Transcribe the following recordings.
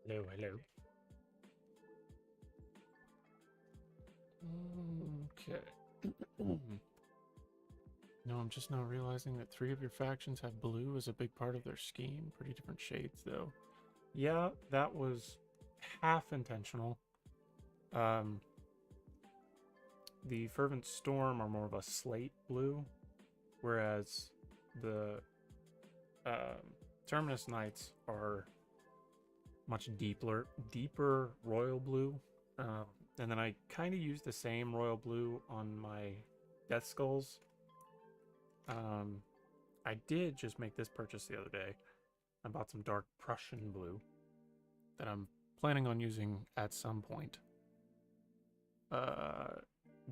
Hello, hello. Okay. No, I'm just now realizing that 3 of your factions have blue as a big part of their scheme. Pretty different shades, though. Yeah, that was half intentional. The Fervent Storm are more of a slate blue, whereas the Terminus Knights are much deeper royal blue. And then I kind of used the same royal blue on my Death Skulls. I did just make this purchase the other day. I bought some dark Prussian blue that I'm planning on using at some point.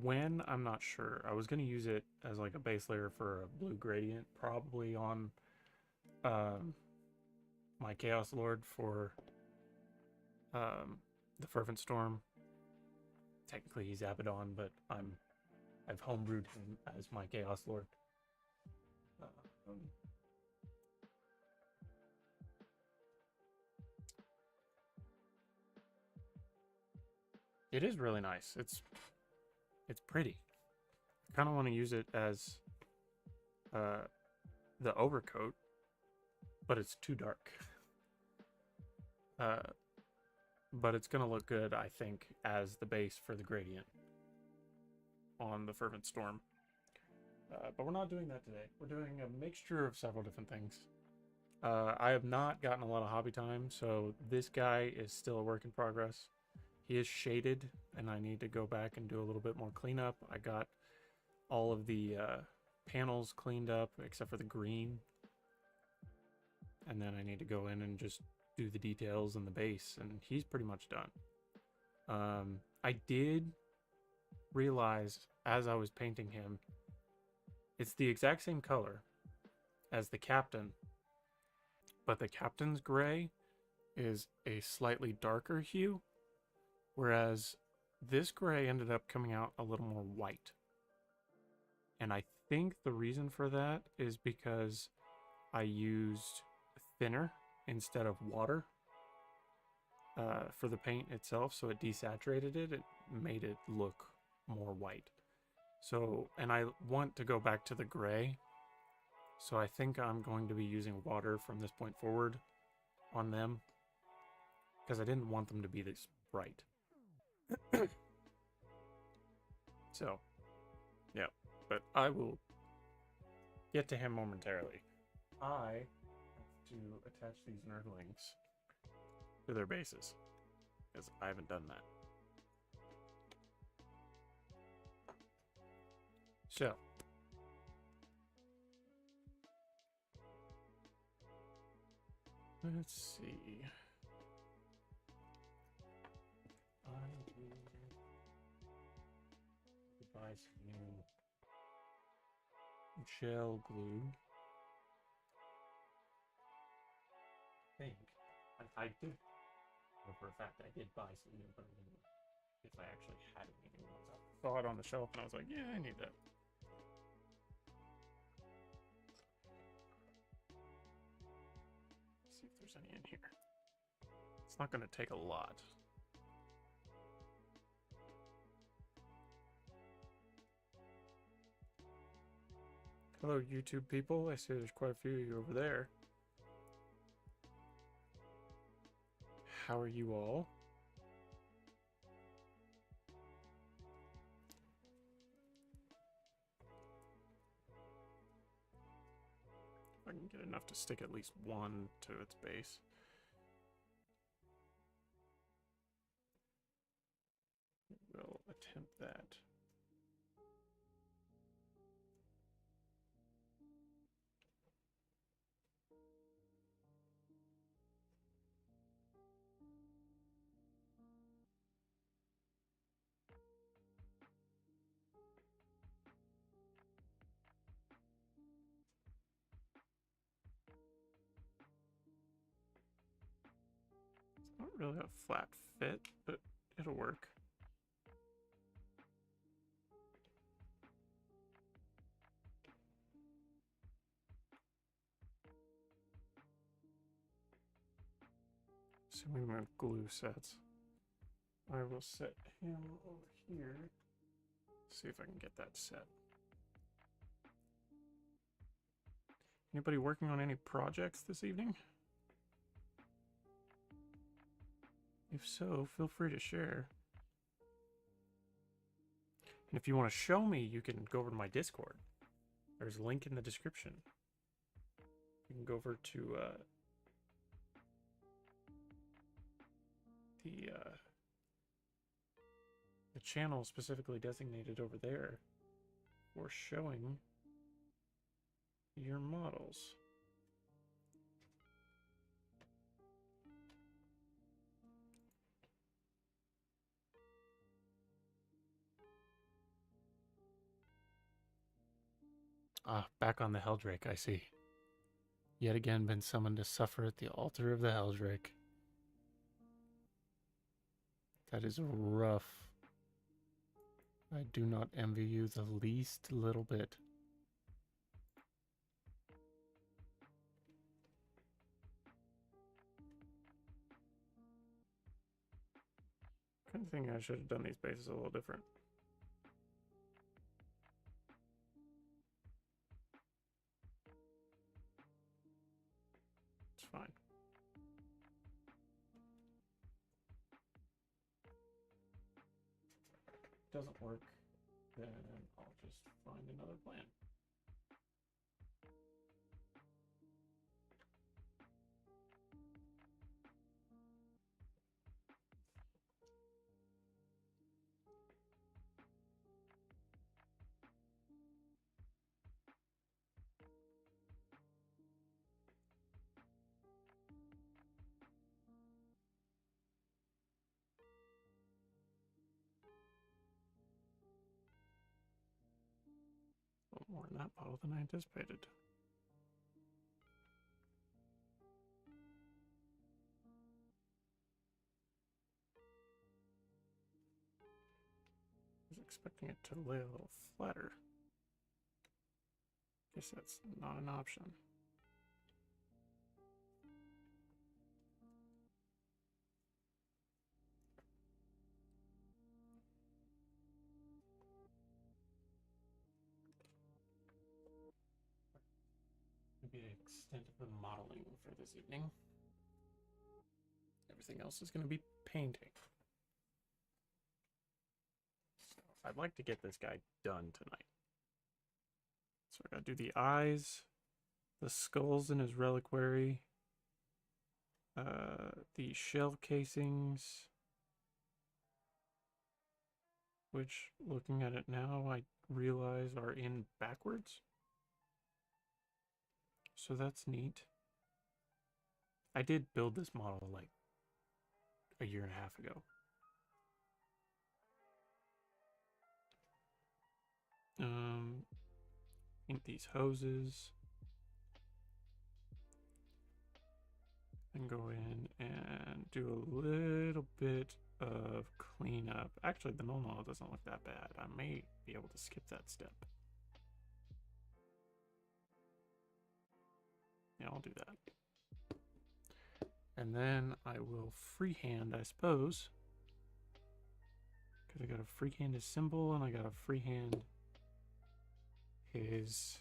When, I'm not sure. I was going to use it as like a base layer for a blue gradient, probably on my Chaos Lord for the Fervent Storm. Technically he's Abaddon, but I've homebrewed him as my Chaos Lord. It is really nice. It's pretty. I kind of want to use it as the overcoat, but it's too dark. But it's gonna look good, I think, as the base for the gradient on the Fervent Storm. But we're not doing that today. We're doing a mixture of several different things. I have not gotten a lot of hobby time, so this guy is still a work in progress. He is shaded, and I need to go back and do a little bit more cleanup. I got all of the panels cleaned up, except for the green. And then I need to go in and just do the details and the base, and he's pretty much done. I did realize as I was painting him, it's the exact same color as the captain, but the captain's gray is a slightly darker hue, whereas this gray ended up coming out a little more white. And I think the reason for that is because I used thinner instead of water for the paint itself, so it desaturated it. It made it look more white. So, and I want to go back to the gray So I think I'm going to be using water from this point forward on them, because I didn't want them to be this bright. So, yeah, but I will get to him momentarily. I have to attach these nerdlings to their bases, because I haven't done that. So, let's see. I will buy some new gel glue. I think I did. But for a fact, I did buy some new, but I didn't know if I actually had any new ones. I saw it on the shelf, and I was like, "Yeah, I need that." See if there's any in here. It's not going to take a lot. Hello, YouTube people. I see there's quite a few of you over there. How are you all? If I can get enough to stick at least one to its base. We'll attempt that. It's not really a flat fit, but it'll work. Assuming my glue sets. I will set him over here. See if I can get that set. Anybody working on any projects this evening? If so, feel free to share. And if you want to show me, you can go over to my Discord. There's a link in the description. You can go over to the channel specifically designated over there for showing your models. Ah, back on the Helldrake, I see. Yet again been summoned to suffer at the altar of the Helldrake. That is rough. I do not envy you the least little bit. I kind of think I should have done these bases a little different. It's fine. If it doesn't work, then I'll just find another plan. A little more in that bottle than I anticipated. I was expecting it to lay a little flatter. Guess that's not an option. to be the extent of the modeling for this evening. Everything else is going to be painting. So I'd like to get this guy done tonight. So I got to do the eyes, the skulls in his reliquary, the shell casings, which, looking at it now, I realize are in backwards. So that's neat. I did build this model like a year and a half ago. Paint these hoses. And go in and do a little bit of cleanup. Actually, the null model doesn't look that bad. I may be able to skip that step. Yeah, I'll do that. And then I will freehand, I suppose. Because I got to freehand his symbol and I got to freehand his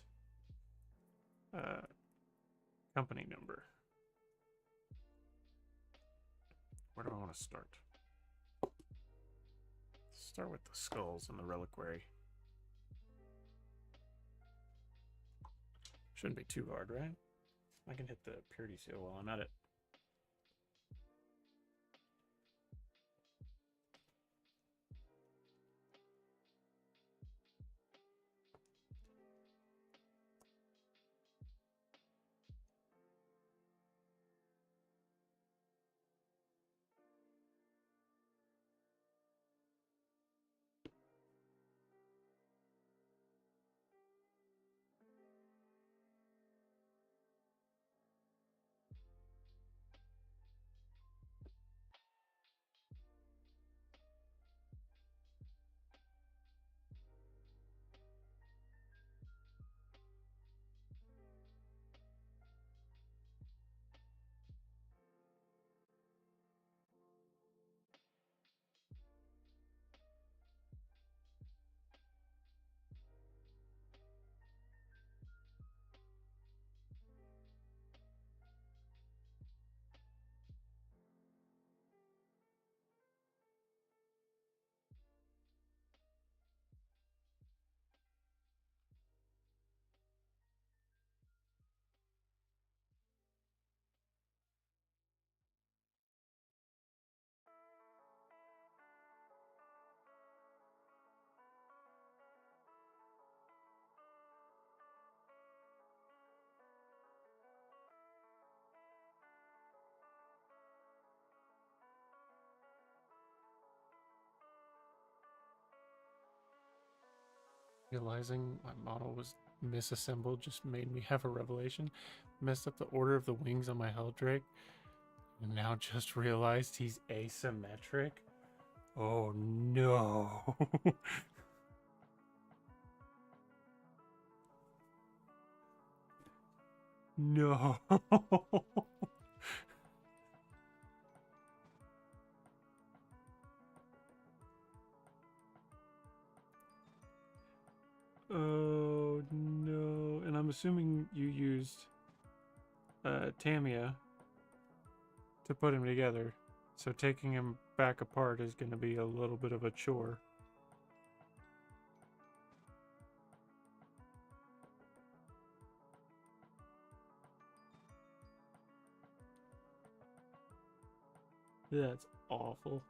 company number. Where do I want to start? Start with the skulls and the reliquary. Shouldn't be too hard, right? I can hit the purity seal while I'm at it. Realizing my model was misassembled just made me have a revelation. Messed up the order of the wings on my Heldrake. And now just realized he's asymmetric. Oh no. No. Oh no. And I'm assuming you used Tamiya to put him together. So taking him back apart is going to be a little bit of a chore. That's awful.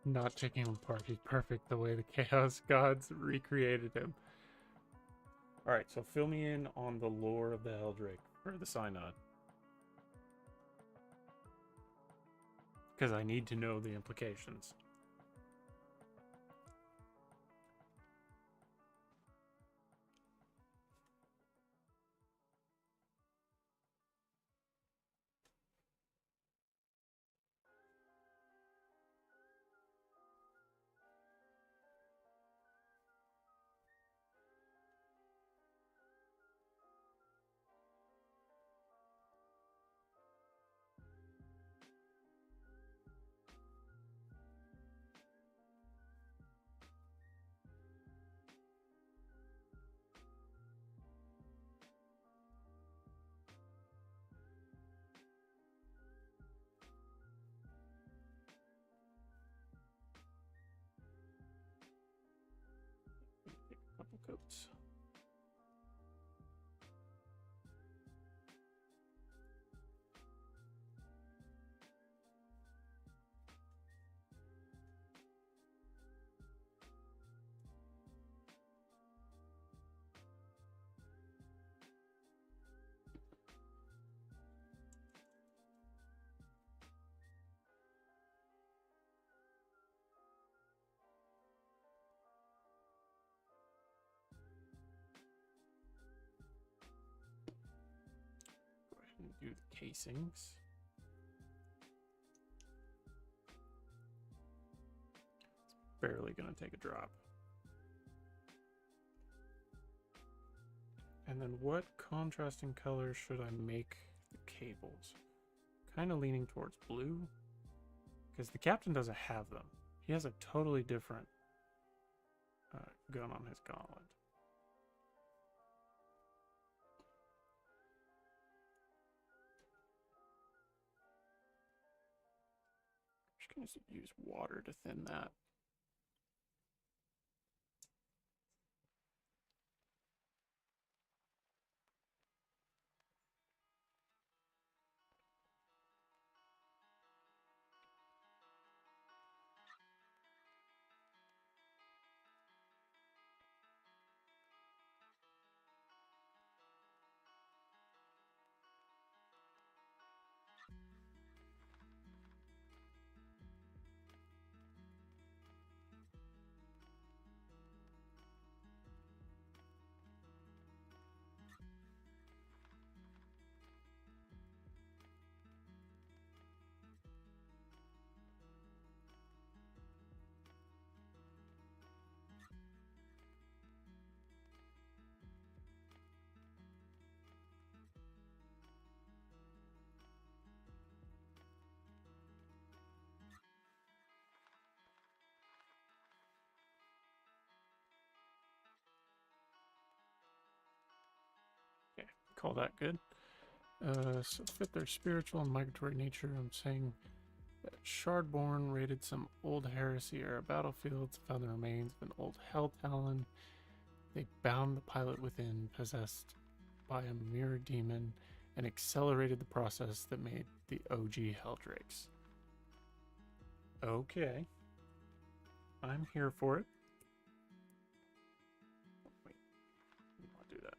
Not taking him apart. He's perfect the way the Chaos Gods recreated him. Alright, so fill me in on the lore of the Heldrake, or the Synod. Because I need to know the implications. do the casings. It's barely going to take a drop. And then what contrasting color should I make the cables? Kind of leaning towards blue, because the captain doesn't have them. He has a totally different gun on his gauntlet. I'm just going to use water to thin that. Okay, call that good. So fit their spiritual and migratory nature, I'm saying that Shardborn raided some old heresy-era battlefields, found the remains of an old Hell Talon. They bound the pilot within, possessed by a mirror demon, and accelerated the process that made the OG Helldrakes. Okay. I'm here for it. Wait, I want to do that.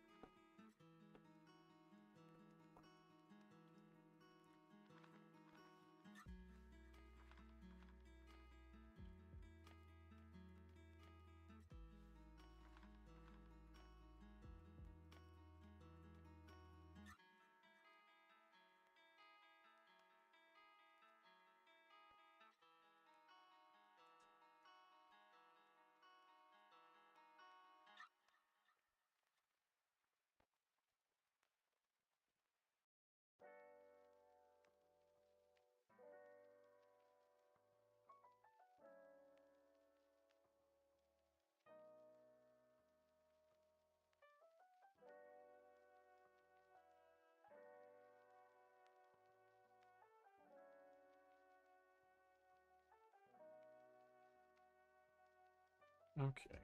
Okay.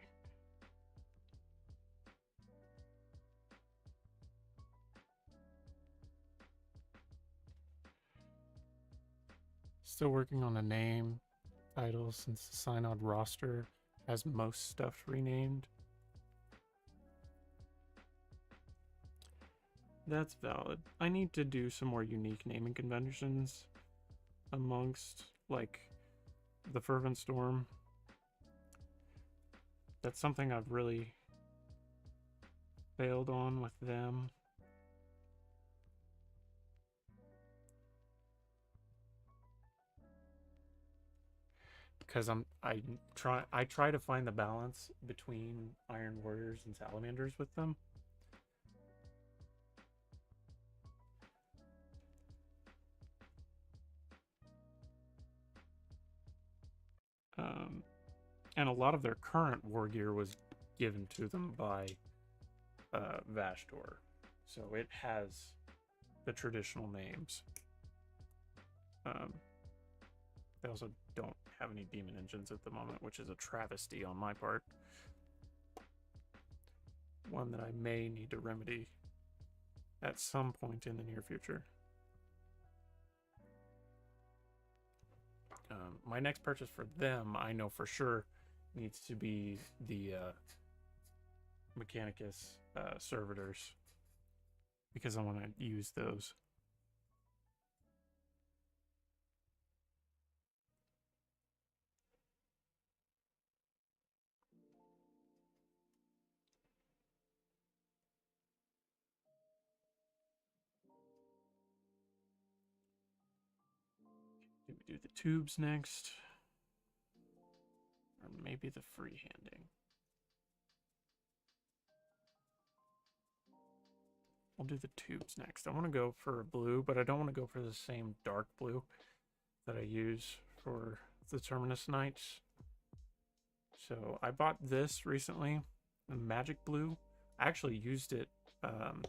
Still working on a name title since the Synod roster has most stuff renamed. That's valid. I need to do some more unique naming conventions amongst, like, the Fervent Storm. That's something I've really failed on with them. Because I try to find the balance between Iron Warriors and Salamanders with them. And a lot of their current war gear was given to them by Vashtor, so it has the traditional names. They also don't have any demon engines at the moment, which is a travesty on my part. One that I may need to remedy at some point in the near future. My next purchase for them, I know for sure, needs to be the Mechanicus servitors, because I want to use those. do the tubes next. Or maybe the freehanding. We'll do the tubes next. I want to go for a blue, but I don't want to go for the same dark blue that I use for the Terminus Knights. So I bought this recently, the Magic Blue. I actually used it. I've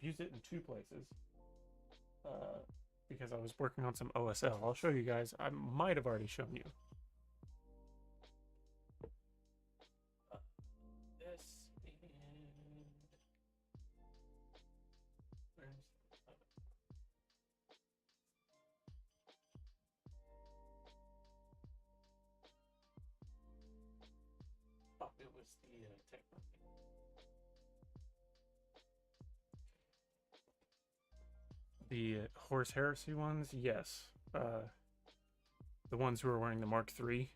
used it in 2 places because I was working on some OSL. I'll show you guys. I might have already shown you. It was the tech company. The Horse Heresy ones, yes. The ones who are wearing the Mark III,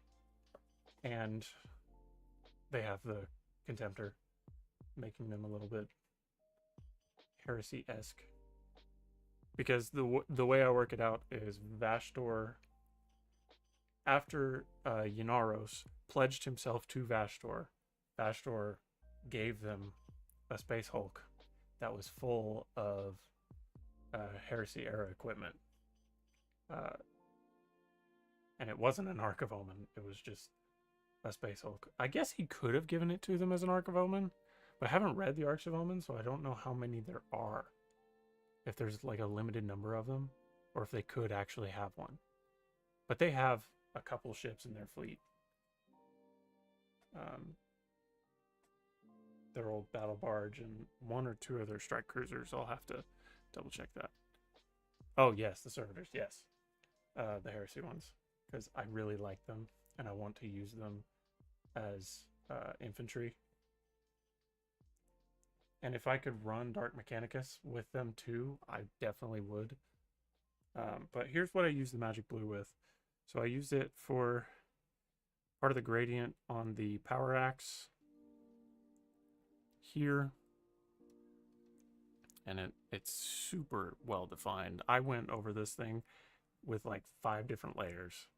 and they have the Contemptor, making them a little bit heresy-esque. Because the way I work it out is Vastor, after Ynaros pledged himself to Vastor, Vastor gave them a Space Hulk that was full of Heresy era equipment. And it wasn't an Ark of Omen, it was just a Space Hulk. I guess he could have given it to them as an Ark of Omen, but I haven't read the Arks of Omen, so I don't know how many there are. If there's like a limited number of them, or if they could actually have one. But they have a couple ships in their fleet. Their old battle barge and 1 or 2 of their strike cruisers. I'll have to double check that. Oh yes, the servitors, yes. The heresy ones, because I really like them and I want to use them as infantry. And if I could run Dark Mechanicus with them too, I definitely would. But here's what I use the Magic Blue with. So I used it for part of the gradient on the power axe here. And it's super well defined. I went over this thing with like 5 different layers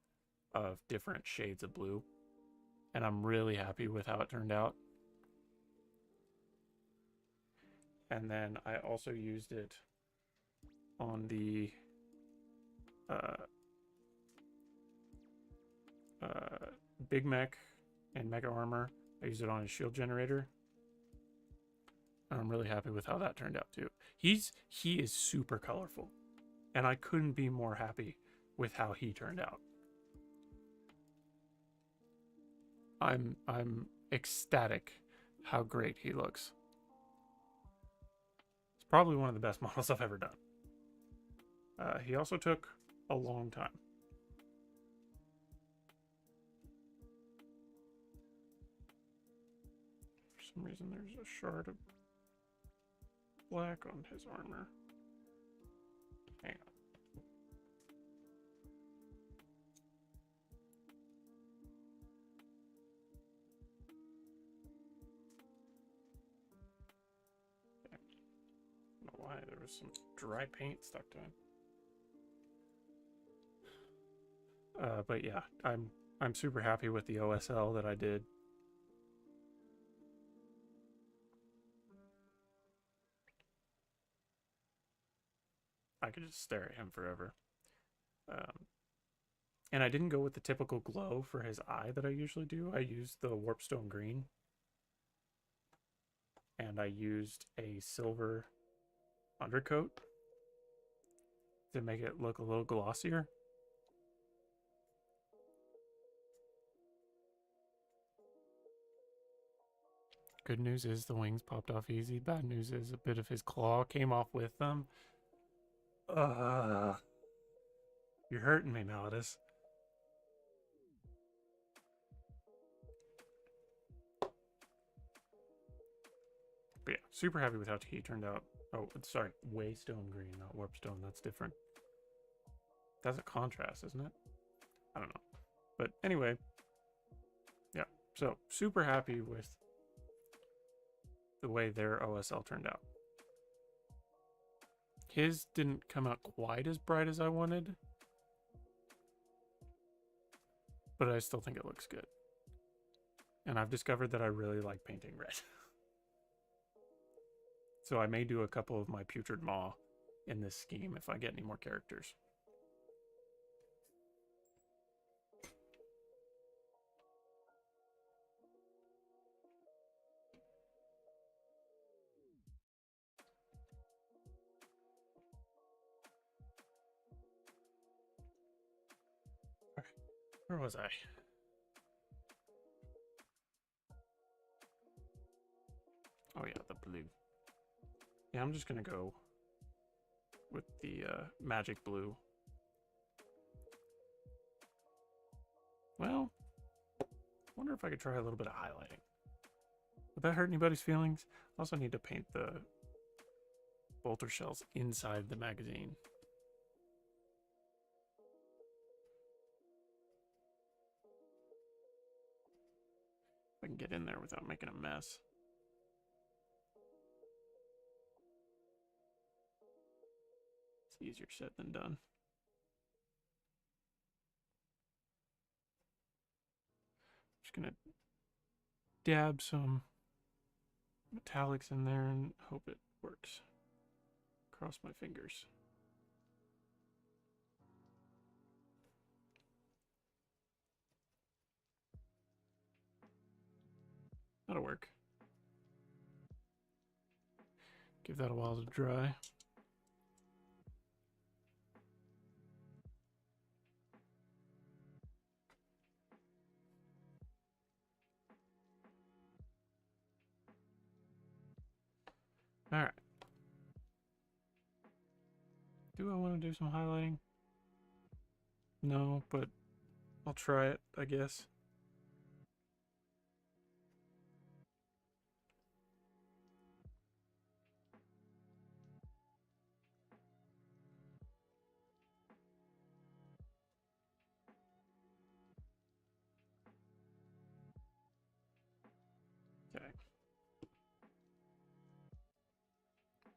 of different shades of blue. And I'm really happy with how it turned out. And then I also used it on the Big Mech and Mega Armor. I used it on his shield generator. And I'm really happy with how that turned out too. He is super colorful. And I couldn't be more happy with how he turned out. I'm ecstatic how great he looks. It's probably one of the best models I've ever done. He also took a long time. For some reason there's a shard of black on his armor. Hang on. Okay. I don't know why there was some dry paint stuck to him. But yeah, I'm super happy with the OSL that I did. I could just stare at him forever. And I didn't go with the typical glow for his eye that I usually do. I used the Warpstone Green. And I used a silver undercoat to make it look a little glossier. Good news is the wings popped off easy. Bad news is a bit of his claw came off with them. You're hurting me, Malidus. But yeah, super happy with how he turned out. Oh, sorry, Waystone Green, not Warpstone. That's different. That's a contrast, isn't it? I don't know. But anyway, yeah. So super happy with the way their OSL turned out. His didn't come out quite as bright as I wanted, but I still think it looks good. And I've discovered that I really like painting red. So I may do a couple of my Putrid Maw in this scheme if I get any more characters. Where was I? Oh yeah, the blue. Yeah, I'm just gonna go with the magic blue. Well, wonder if I could try a little bit of highlighting. Would that hurt anybody's feelings? I also need to paint the bolter shells inside the magazine. If I can get in there without making a mess. It's easier said than done. Just gonna dab some metallics in there and hope it works. Cross my fingers. That'll work. Give that a while to dry. All right. Do I want to do some highlighting? No, but I'll try it, I guess. Okay.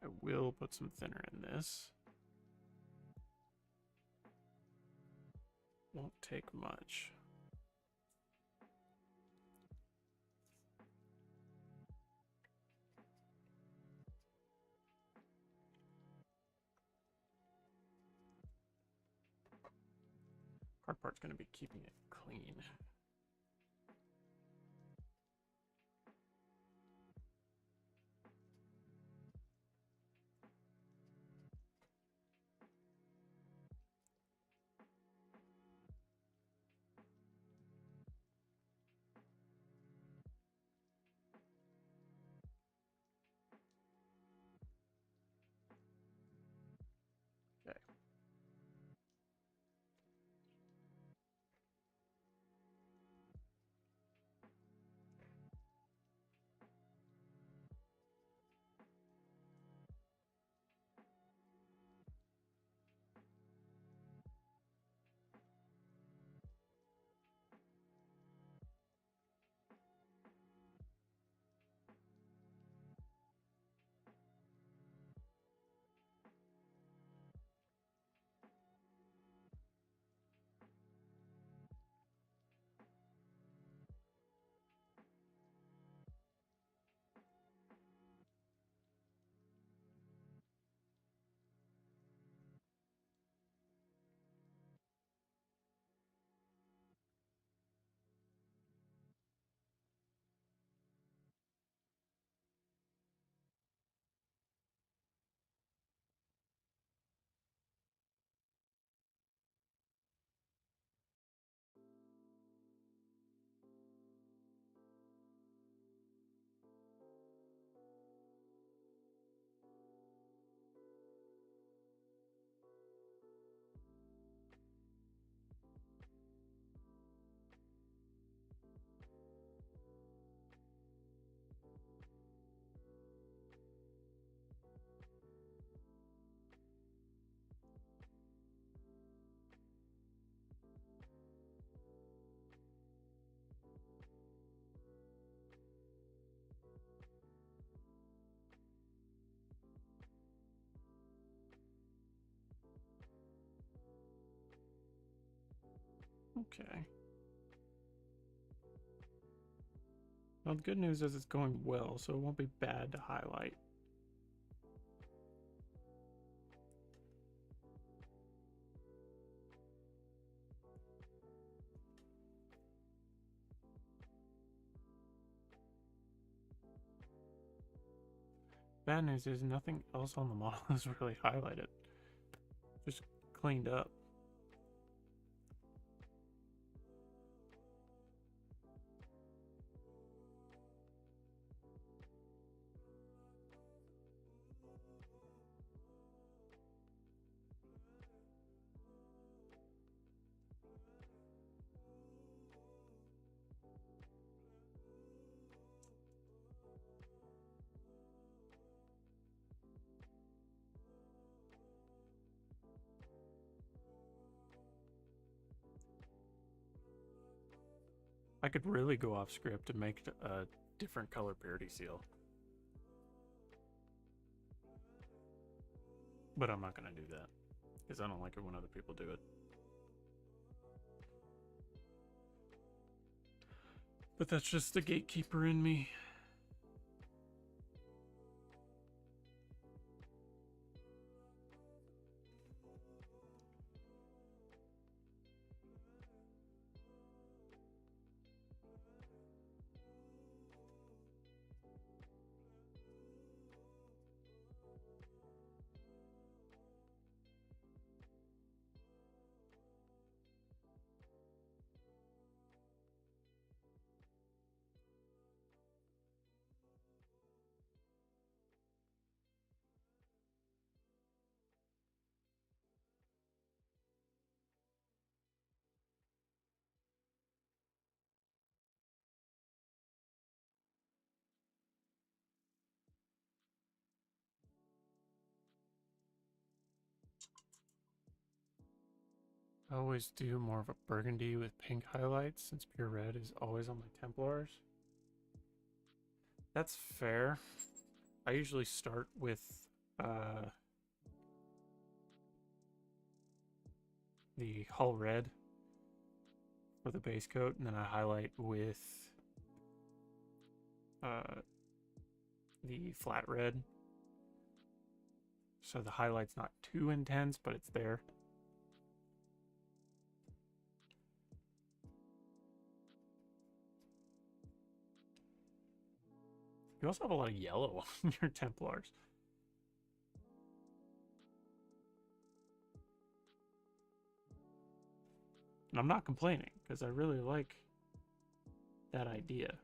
I will put some thinner in this. Won't take much. Hard part's going to be keeping it clean. Okay. Okay. Well, the good news is it's going well, so it won't be bad to highlight. Bad news is nothing else on the model is really highlighted. Just cleaned up. I could really go off script and make a different color parity seal. But I'm not going to do that, because I don't like it when other people do it. But that's just the gatekeeper in me. I always do more of a burgundy with pink highlights, since pure red is always on my Templars. That's fair. I usually start with the hull red for the base coat, and then I highlight with the flat red. So the highlight's not too intense, but it's there. You also have a lot of yellow on your Templars. And I'm not complaining, because I really like that idea.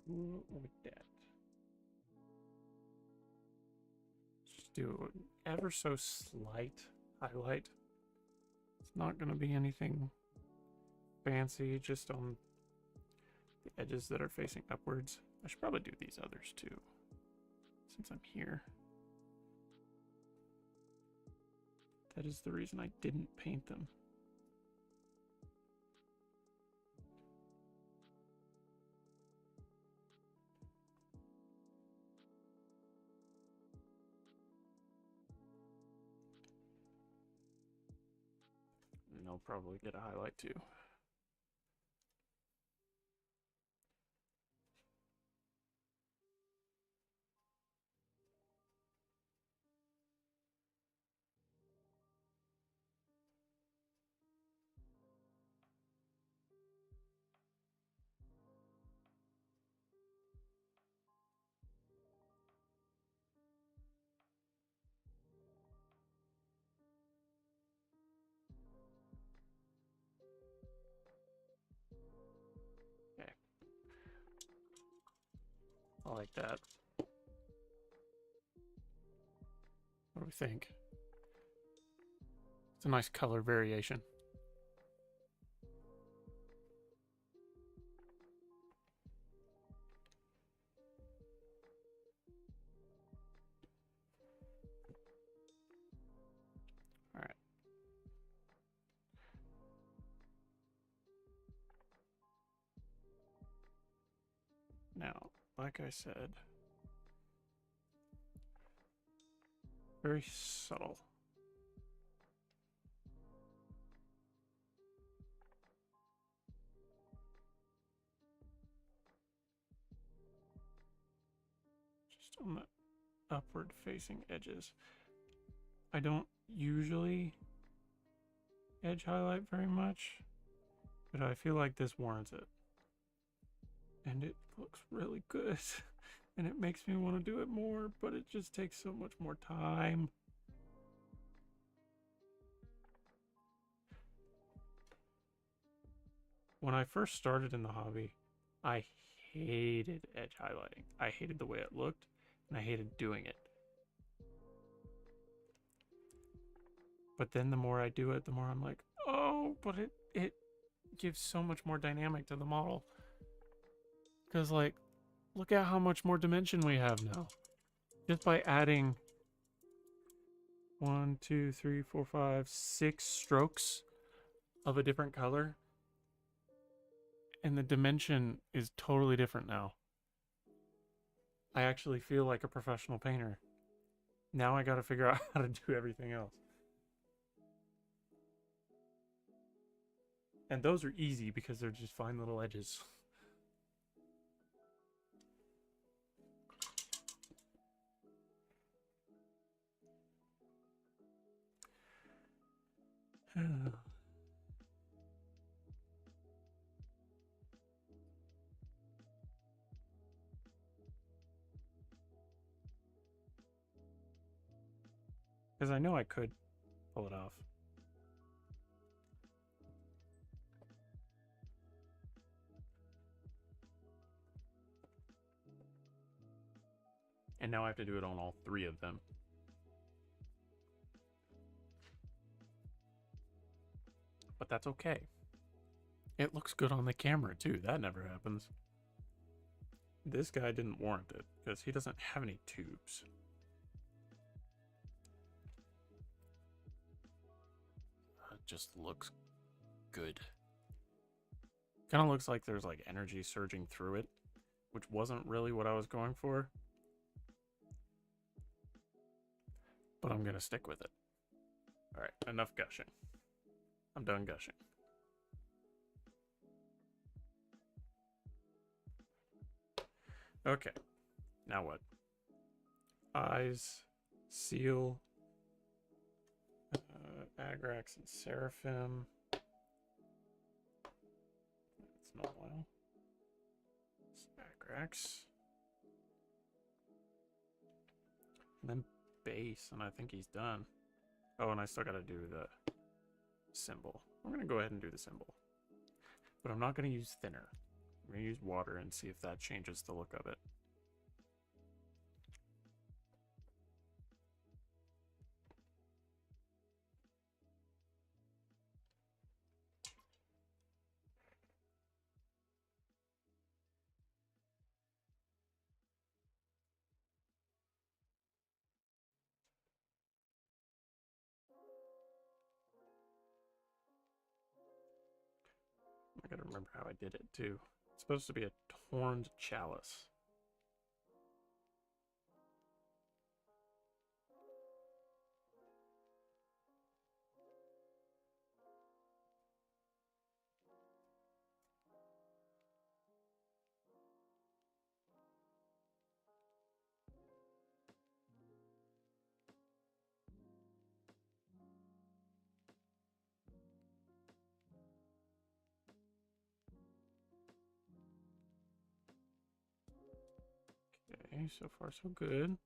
With that, just do an ever so slight highlight. It's not going to be anything fancy, just on the edges that are facing upwards. I should probably do these others too, since I'm here. That is the reason I didn't paint them. And I'll probably get a highlight too. I like that. What do we think? It's a nice color variation. All right. Now, like I said, very subtle. Just on the upward facing edges. I don't usually edge highlight very much, but I feel like this warrants it. And it looks really good. And it makes me want to do it more, but it just takes so much more time. When I first started in the hobby, I hated edge highlighting. I hated the way it looked, and I hated doing it. But then the more I do it, the more I'm like, oh, but it gives so much more dynamic to the model. Because, like, look at how much more dimension we have now. Just by adding 1, 2, 3, 4, 5, 6 strokes of a different color. And the dimension is totally different now. I actually feel like a professional painter. Now I gotta figure out how to do everything else. And those are easy because they're just fine little edges. Because I know I could pull it off. And now I have to do it on all 3 of them. But that's okay. It looks good on the camera too. That never happens. This guy didn't warrant it because he doesn't have any tubes. It just looks good. Kind of looks like there's like energy surging through it, which wasn't really what I was going for. But I'm gonna stick with it. All right, enough gushing. I'm done gushing. Okay, now what? Eyes, seal, Agrax and Seraphim. It's not oil. It's Agrax. And then base, and I think he's done. Oh, and I still gotta do the symbol. I'm gonna go ahead and do the symbol. But I'm not gonna use thinner. I'm gonna use water and see if that changes the look of it. I gotta remember how I did it too. It's supposed to be a horned chalice. Okay, so far so good.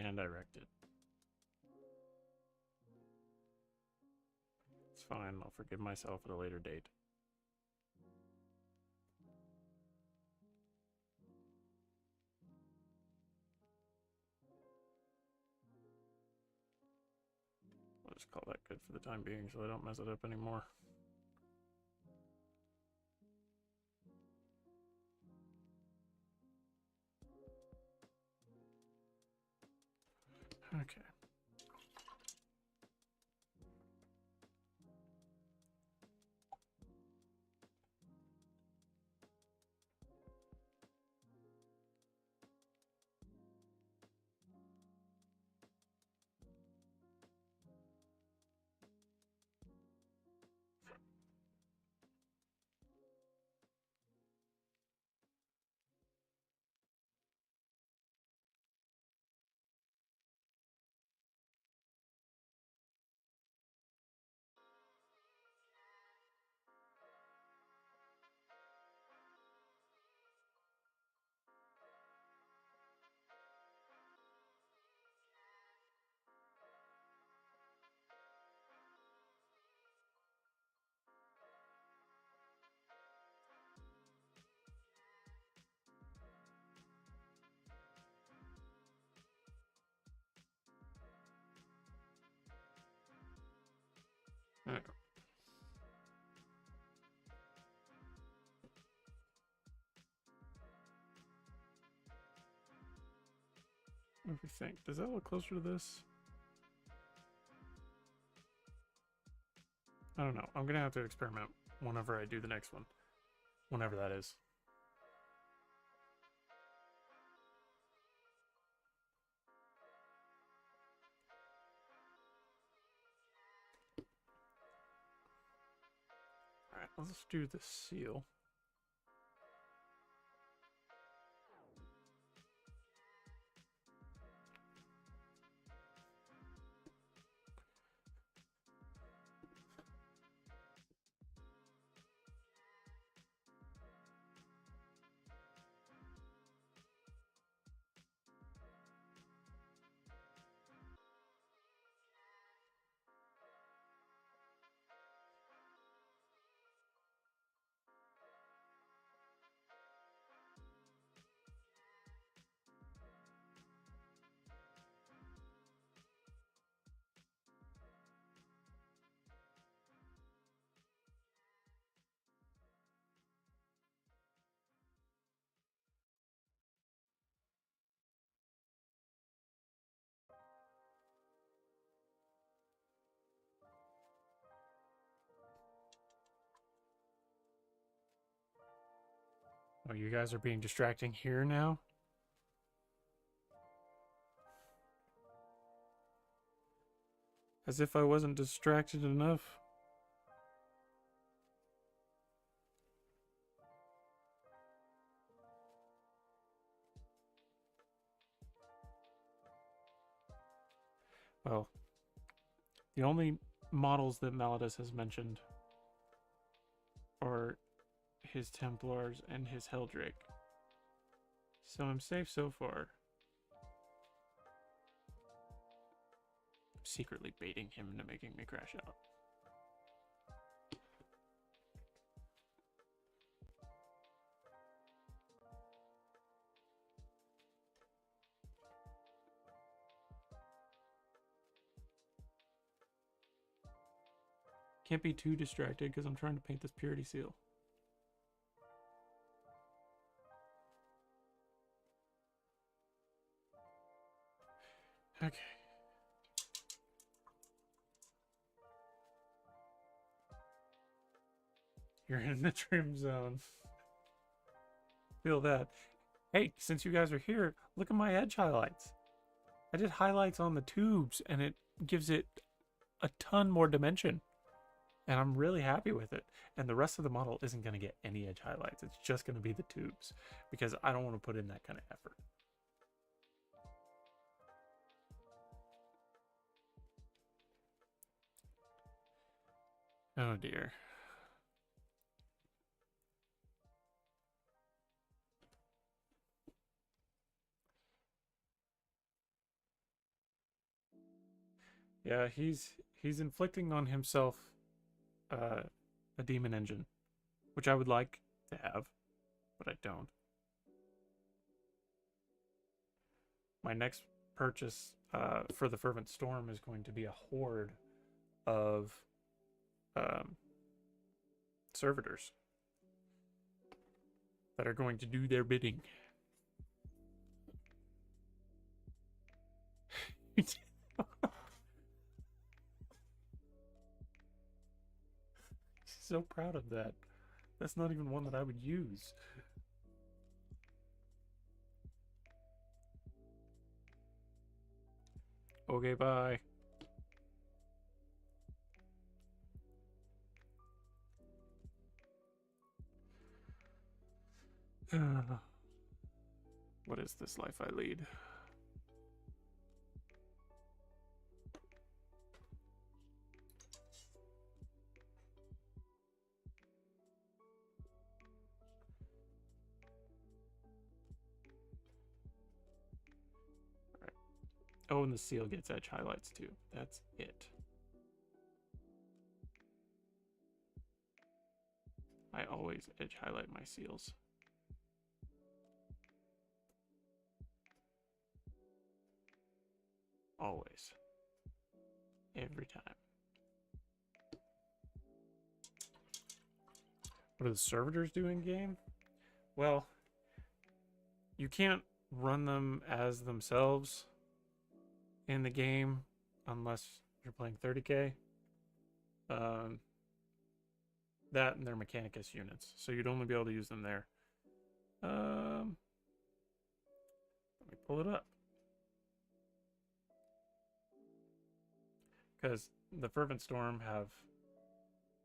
and I wrecked it. It's fine. I'll forgive myself at a later date. I'll just call that good for the time being so I don't mess it up anymore. Okay. Alright. What do we think? Does that look closer to this? I don't know. I'm gonna have to experiment whenever I do the next one. Whenever that is. Alright, let's do the seal. Oh, you guys are being distracting here now? As if I wasn't distracted enough. Well, the only models that Maladus has mentioned are his Templars and his Helldrake. So I'm safe so far. I'm secretly baiting him into making me crash out. Can't be too distracted because I'm trying to paint this purity seal. Okay. You're in the trim zone. Feel that. Hey, since you guys are here, look at my edge highlights. I did highlights on the tubes and it gives it a ton more dimension. And I'm really happy with it. And the rest of the model isn't going to get any edge highlights. It's just going to be the tubes because I don't want to put in that kind of effort. Oh dear. Yeah, he's inflicting on himself a demon engine, which I would like to have, but I don't. My next purchase for the Fervent Storm is going to be a horde of um, servitors that are going to do their bidding. So proud of that. That's not even one that I would use. Okay, bye. What is this life I lead? Alright. Oh, and the seal gets edge highlights too. That's it. I always edge highlight my seals. Always. Every time. What do the servitors do in game? Well, you can't run them as themselves in the game unless you're playing 30k. That and their Mechanicus units, so you'd only be able to use them there. Let me pull it up. Because the Fervent Storm have,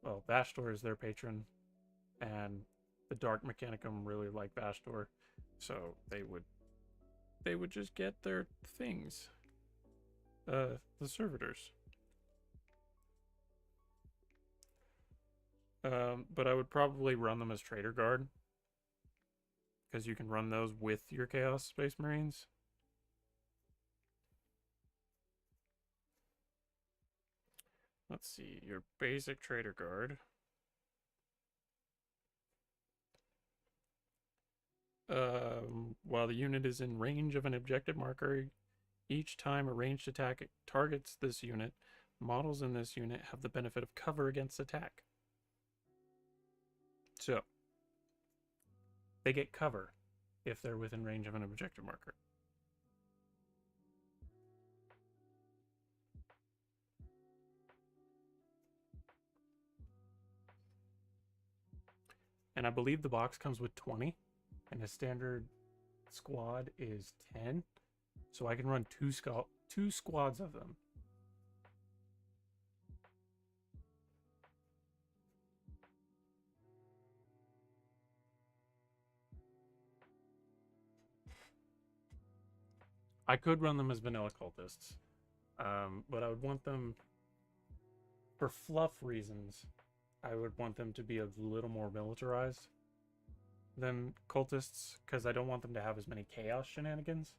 well, Vastor is their patron, and the Dark Mechanicum really like Vastor, so they would just get their things. The servitors. But I would probably run them as Trader Guard, because you can run those with your Chaos Space Marines. Let's see, your basic Trader Guard. While the unit is in range of an objective marker, each time a ranged attack targets this unit, models in this unit have the benefit of cover against attack. So, they get cover if they're within range of an objective marker. And I believe the box comes with 20, and a standard squad is 10. So I can run two squads of them. I could run them as vanilla cultists, but I would want them, for fluff reasons, I would want them to be a little more militarized than cultists, because I don't want them to have as many chaos shenanigans.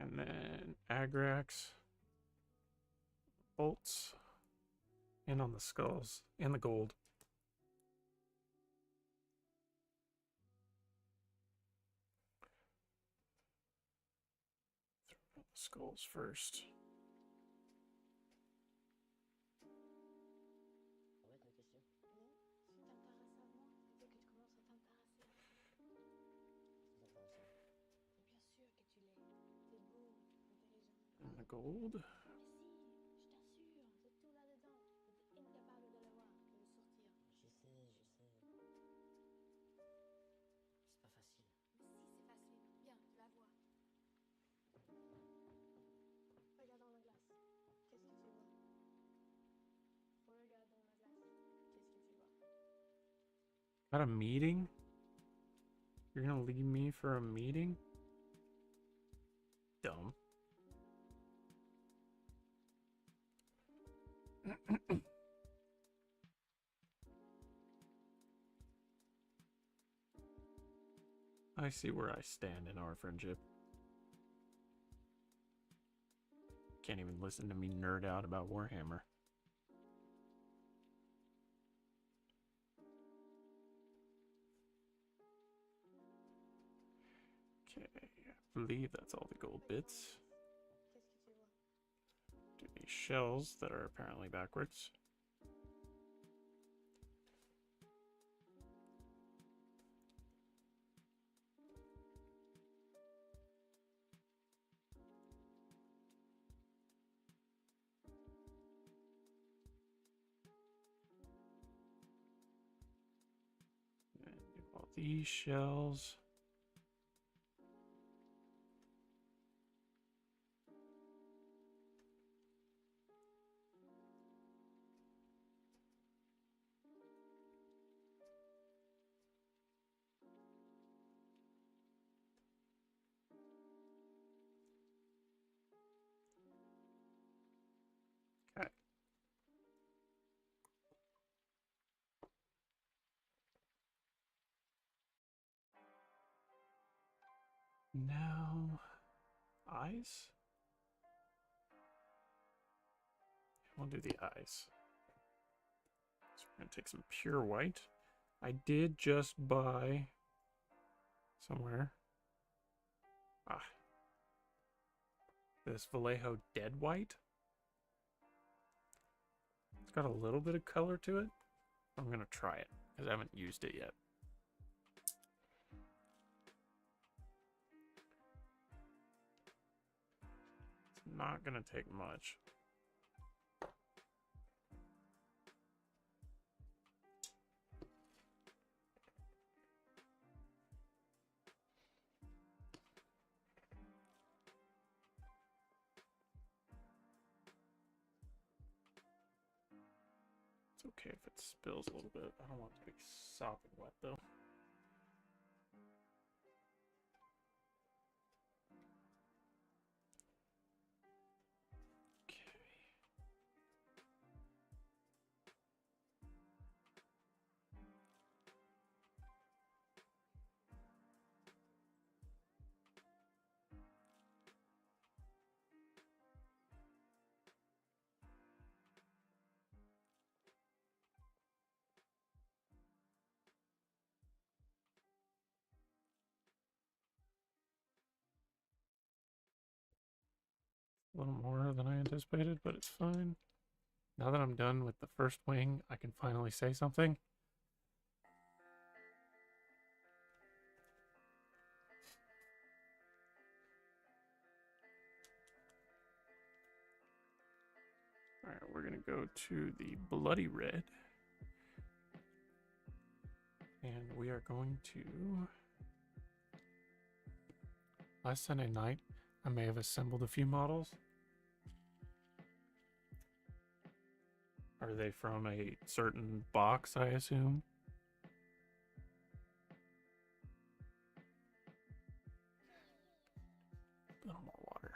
And then Agrax, bolts, and on the skulls, and the gold. Throw out the skulls first. gold. Mais si, je t'assure, c'est tout là-dedans. J'étais incapable de le voir, de le sortir. Je sais. C'est pas facile. Mais si, c'est facile. Viens, tu vas voir. Regarde dans la glace. Qu'est-ce que tu vois? Regarde dans la glace. Qu'est-ce que tu vois? Got a meeting? You're gonna leave me for a meeting? Dumb. I see where I stand in our friendship. Can't even listen to me nerd out about Warhammer. Okay, I believe that's all the gold bits. Qu'est-ce que tu vois? Do these shells that are apparently backwards. And do all these shells. Okay. Now, eyes? We'll do the eyes. So we're going to take some pure white. I did just buy somewhere. This Vallejo Dead White. It's got a little bit of color to it. I'm going to try it because I haven't used it yet. It's not going to take much. It's okay if it spills a little bit. I don't want it to be sopping wet though. A little more than I anticipated, but it's fine. Now that I'm done with the first wing, I can finally say something. Alright, we're gonna go to the bloody red. And we are going to... Last Sunday night, I may have assembled a few models. Are they from a certain box, I assume? A little more water.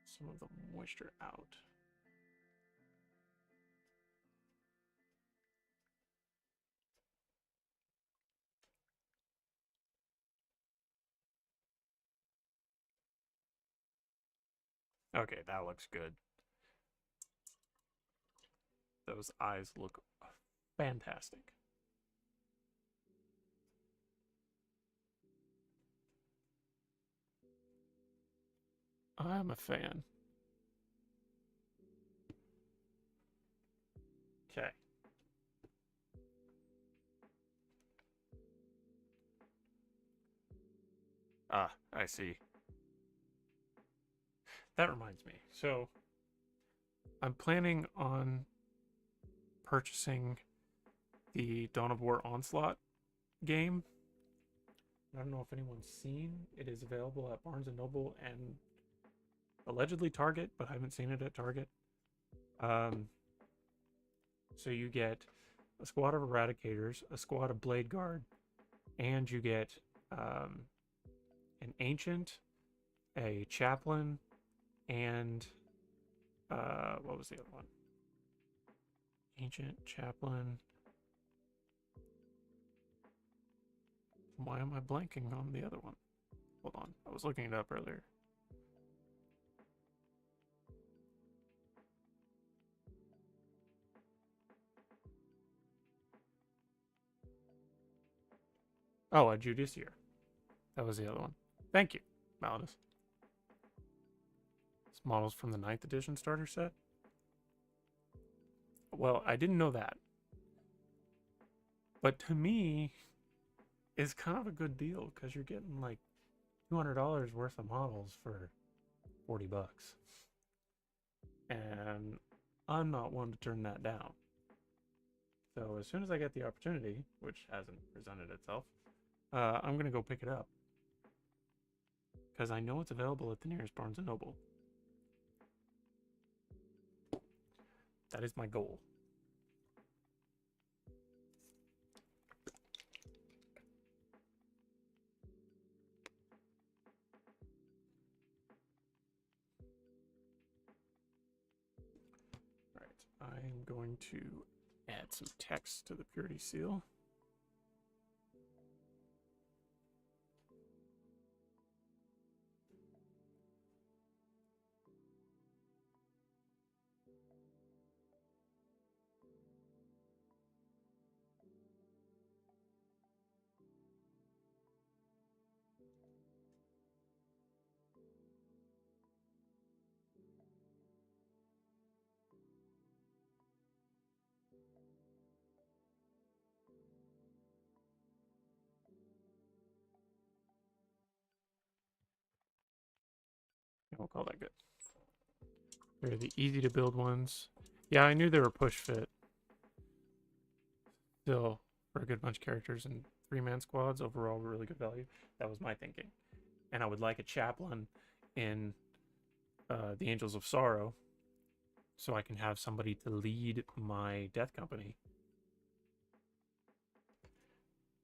Some of the moisture out. Okay, that looks good. Those eyes look fantastic. I'm a fan. Okay. Ah, I see. That reminds me. So, I'm planning on purchasing the Dawn of War Onslaught game. I don't know if anyone's seen. It is available at Barnes and Noble and allegedly Target, but I haven't seen it at Target. So you get a squad of Eradicators, a squad of Blade Guard, and you get an Ancient, a Chaplain, and what was the other one? Ancient, Chaplain. Why am I blanking on the other one? Hold on, I was looking it up earlier. Oh, a Judiciary. That was the other one. Thank you, Malidus. It's models from the 9th edition starter set. Well, I didn't know that. But to me, it's kind of a good deal because you're getting like $200 worth of models for 40 bucks. And I'm not one to turn that down. So as soon as I get the opportunity, which hasn't presented itself, I'm going to go pick it up. Because I know it's available at the nearest Barnes & Noble. That is my goal. Alright, I'm going to add some text to the purity seal. And we'll call that good. They're the easy to build ones. Yeah, I knew they were push fit. Still, for a good bunch of characters and 3-man squads, overall really good value. That was my thinking. And I would like a chaplain in the Angels of Sorrow, so I can have somebody to lead my death company.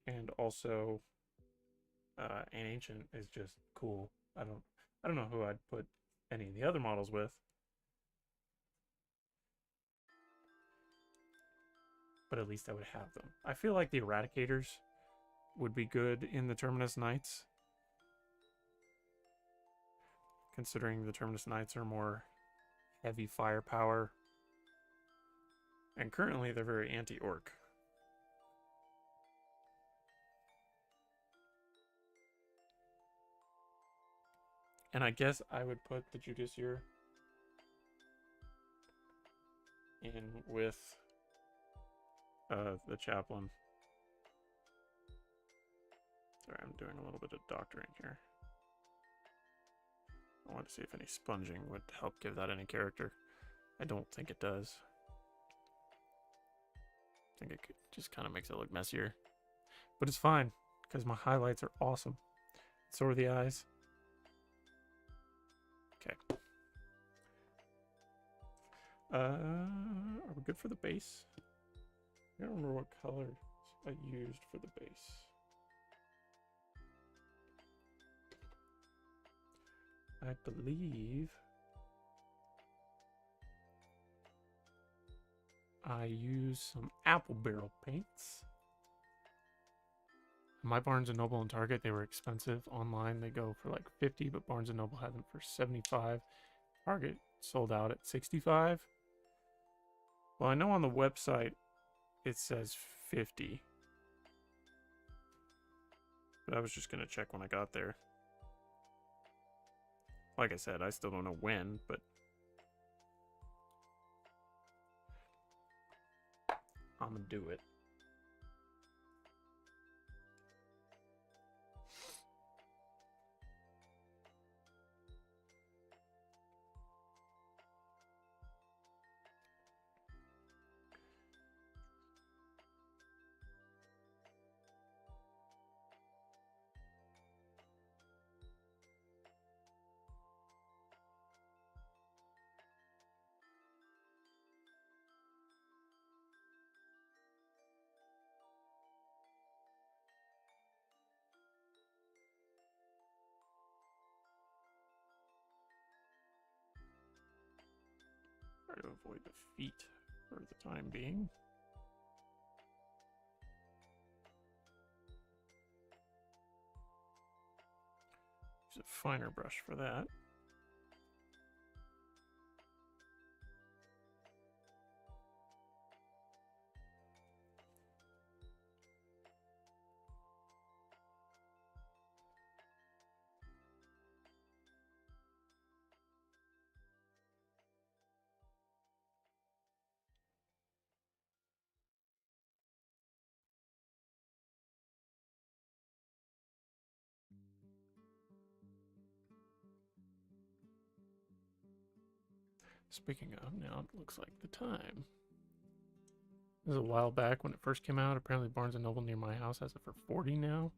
And also, an ancient is just cool. I don't know who I'd put any of the other models with, but at least I would have them. I feel like the Eradicators would be good in the Terminus Knights, considering the Terminus Knights are more heavy firepower, and currently they're very anti-orc. And I guess I would put the Judiciary in with the Chaplain. Sorry, I'm doing a little bit of doctoring here. I want to see if any sponging would help give that any character. I don't think it does. I think it just kind of makes it look messier. But it's fine, because my highlights are awesome. So are the eyes. Okay. Are we good for the base? I don't remember what color I used for the base. I believe I used some apple barrel paints. My Barnes & Noble and Target, they were expensive. Online, they go for like 50, but Barnes & Noble had them for 75. Target sold out at 65. Well, I know on the website it says 50. But I was just going to check when I got there. Like I said, I still don't know when, but I'm going to do it. Try to avoid the feet for the time being. Use a finer brush for that. Speaking of, now it looks like the time. This is a while back when it first came out. Apparently Barnes & Noble near my house has it for 40 now.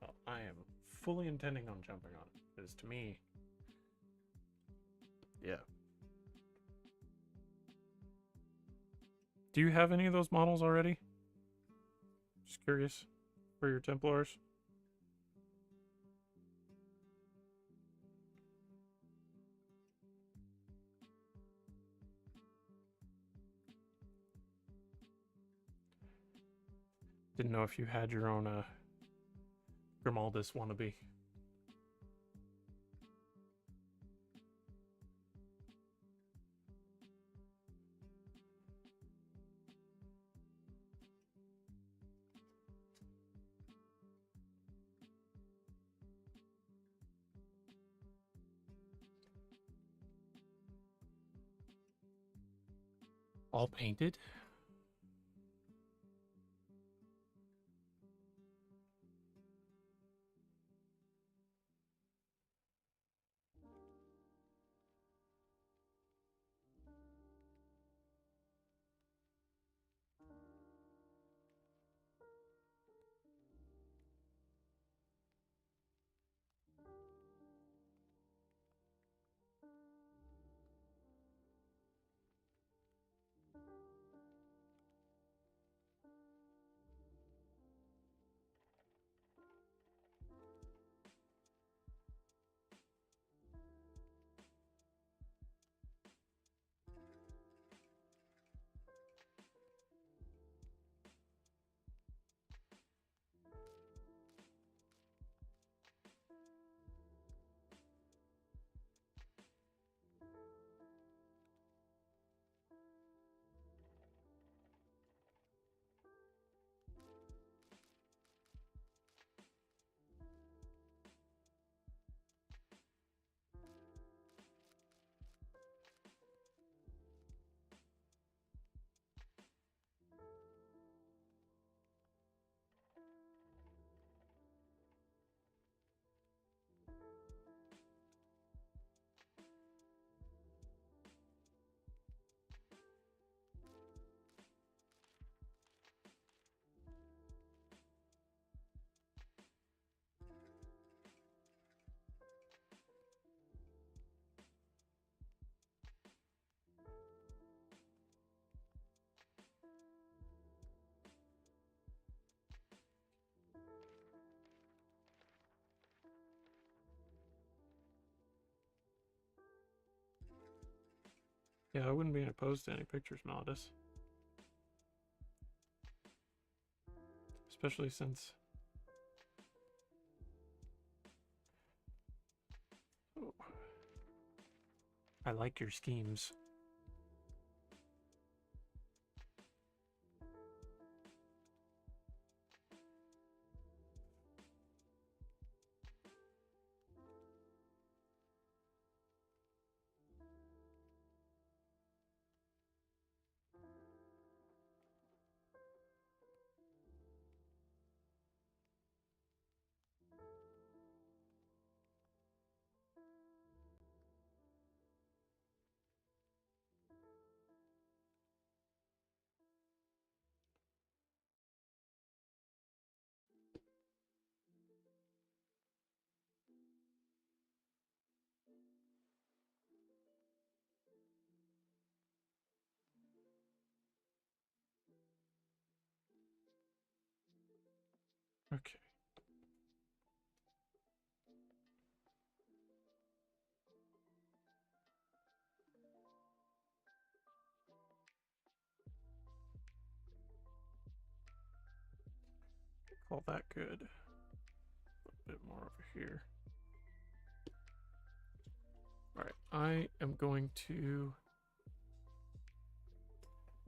Well, I am fully intending on jumping on it. Because to me, yeah. Do you have any of those models already? Just curious. For your Templars? Didn't know if you had your own Grimaldus wannabe. All painted? Yeah, I wouldn't be opposed to any pictures, Modus. especially since I like your schemes. Okay. Call that good. A bit more over here. All right, I am going to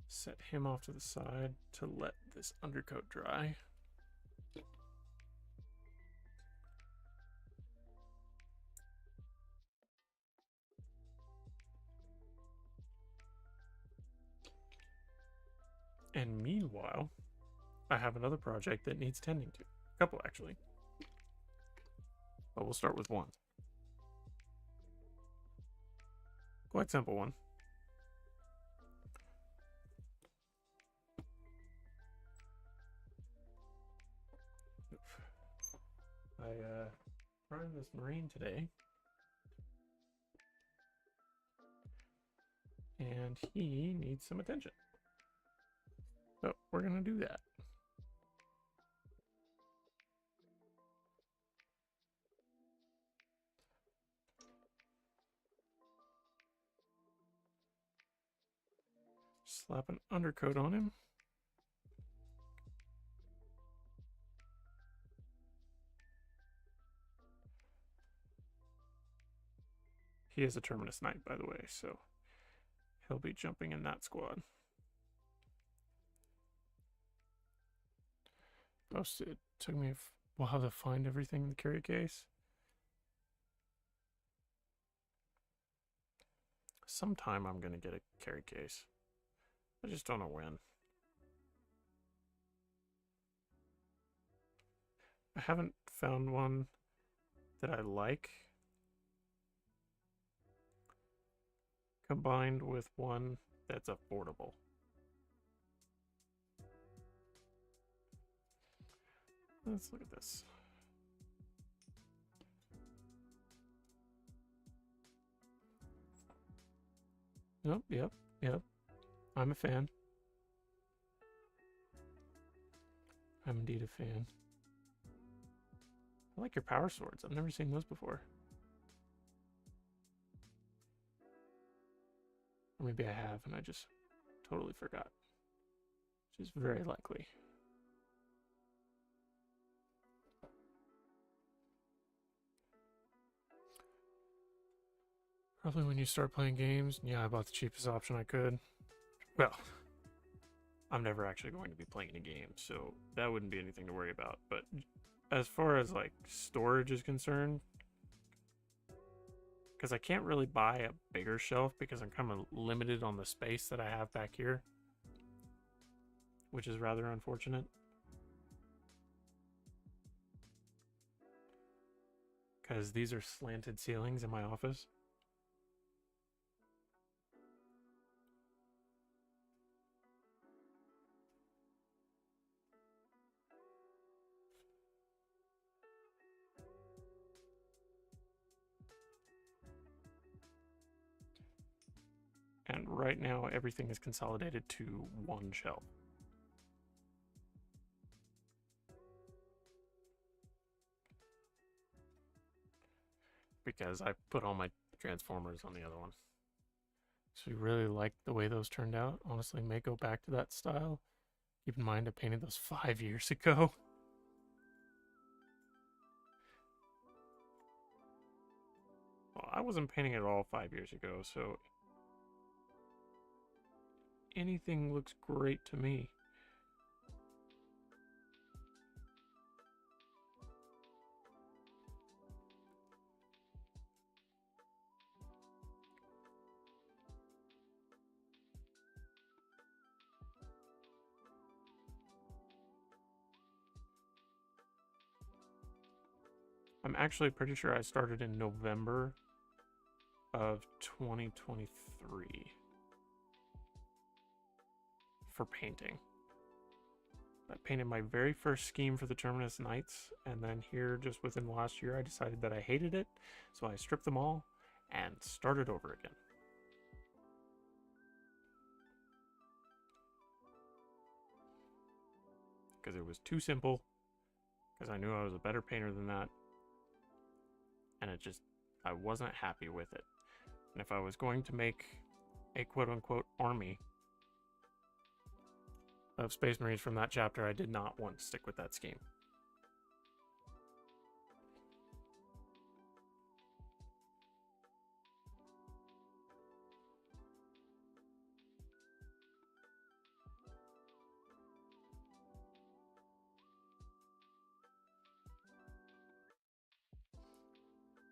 set him off to the side to let this undercoat dry. And meanwhile, I have another project that needs tending to. A couple, actually. But we'll start with one. Quite simple one. I primed this Marine today. And he needs some attention. So we're going to do that. Slap an undercoat on him. He is a Terminus Knight, by the way, so he'll be jumping in that squad. It took me a while to find everything in the carry case. Sometime I'm going to get a carry case. I just don't know when. I haven't found one that I like combined with one that's affordable. Let's look at this. Yep. I'm a fan. I'm indeed a fan. I like your power swords. I've never seen those before. Or maybe I have and I just totally forgot. Which is very likely. Probably when you start playing games. Yeah, I bought the cheapest option I could. Well, I'm never actually going to be playing a game, so that wouldn't be anything to worry about. But as far as like storage is concerned, because I can't really buy a bigger shelf because I'm kind of limited on the space that I have back here, which is rather unfortunate. Because these are slanted ceilings in my office. And right now, everything is consolidated to one shelf. Because I put all my Transformers on the other one. So we really like the way those turned out. Honestly, may go back to that style. Keep in mind, I painted those 5 years ago. I wasn't painting at all 5 years ago, so anything looks great to me. I'm actually pretty sure I started in November of 2023 for painting. I painted my very first scheme for the Terminus Knights, and then here, just within the last year, I decided that I hated it, so I stripped them all and started over again. Because it was too simple, because I knew I was a better painter than that, and I wasn't happy with it. And if I was going to make a quote-unquote army of Space Marines from that chapter, I did not want to stick with that scheme.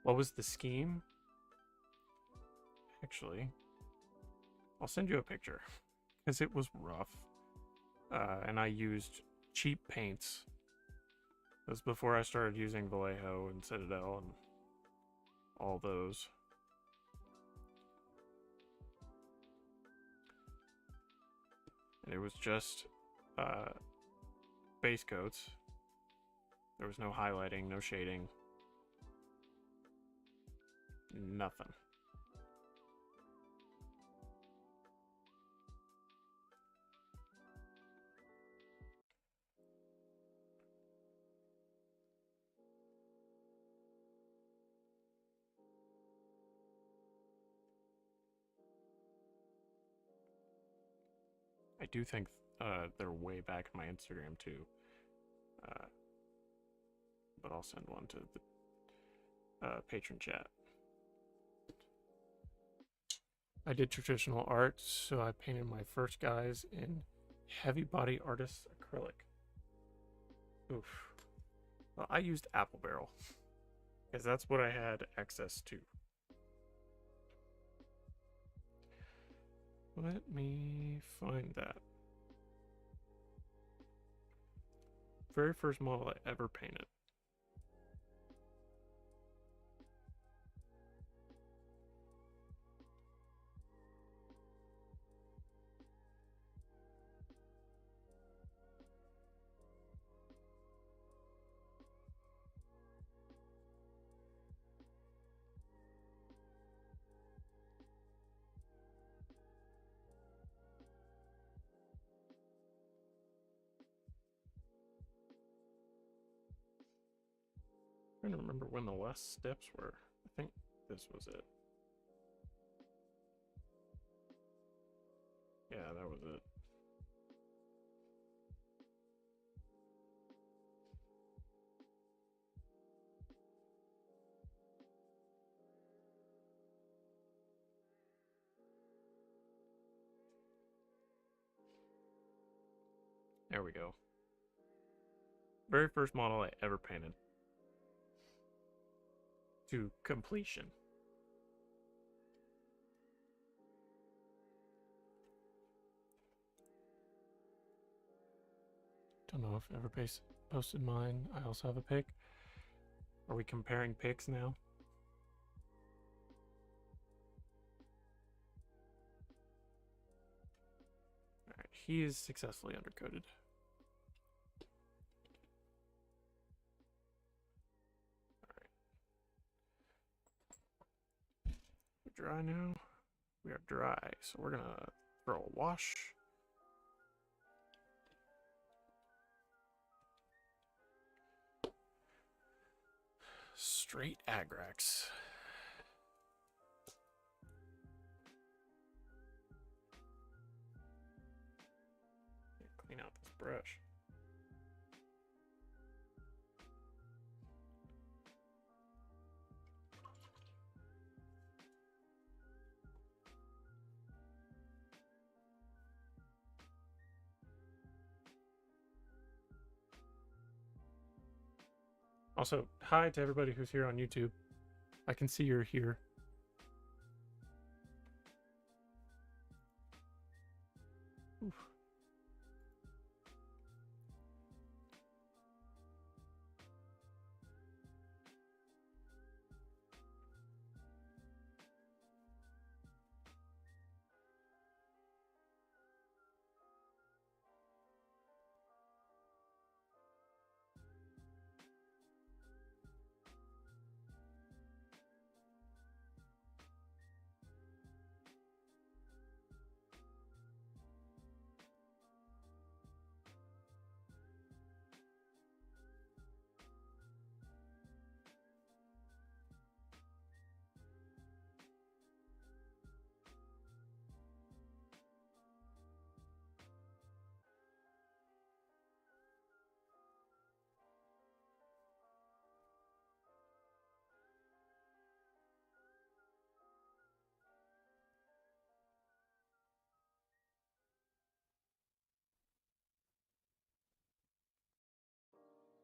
What was the scheme? Actually, I'll send you a picture, because it was rough. And I used cheap paints. This was before I started using Vallejo and Citadel and all those. And it was just base coats. There was no highlighting, no shading. Nothing. I do think they're way back in my Instagram too. But I'll send one to the patron chat. I did traditional art, so I painted my first guys in heavy body artist acrylic. Oof. Well, I used apple barrel, because that's what I had access to. Let me find that. Very first model I ever painted. I'm trying to remember when the last steps were. I think this was it. Yeah, that was it. There we go. Very first model I ever painted. To completion. Don't know if Everpace posted mine. I also have a pic. Are we comparing pics now? Alright, he is successfully undercoated. Dry now. We are dry, so we're gonna throw a wash. Straight Agrax. Clean out this brush. Also, hi to everybody who's here on YouTube. I can see you're here. Oof.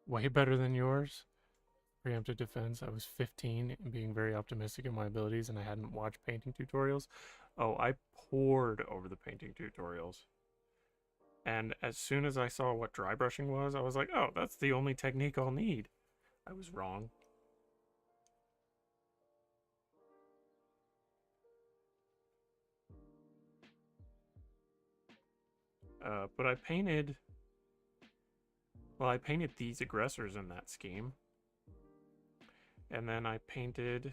Way better than yours. Preemptive defense. I was 15 and being very optimistic in my abilities, and I hadn't watched painting tutorials. Oh, I poured over the painting tutorials. And as soon as I saw what dry brushing was, I was like, oh, that's the only technique I'll need. I was wrong. But I painted... Well, I painted these aggressors in that scheme. And then I painted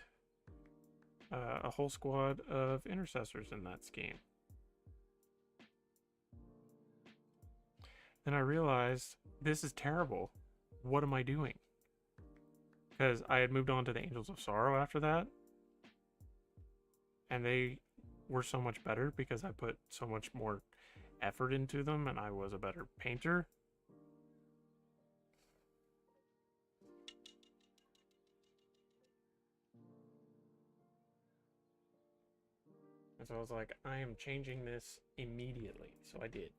a whole squad of intercessors in that scheme. Then I realized, this is terrible. What am I doing? Because I had moved on to the Angels of Sorrow after that. And they were so much better because I put so much more effort into them and I was a better painter. And so I was like, I am changing this immediately. So I did.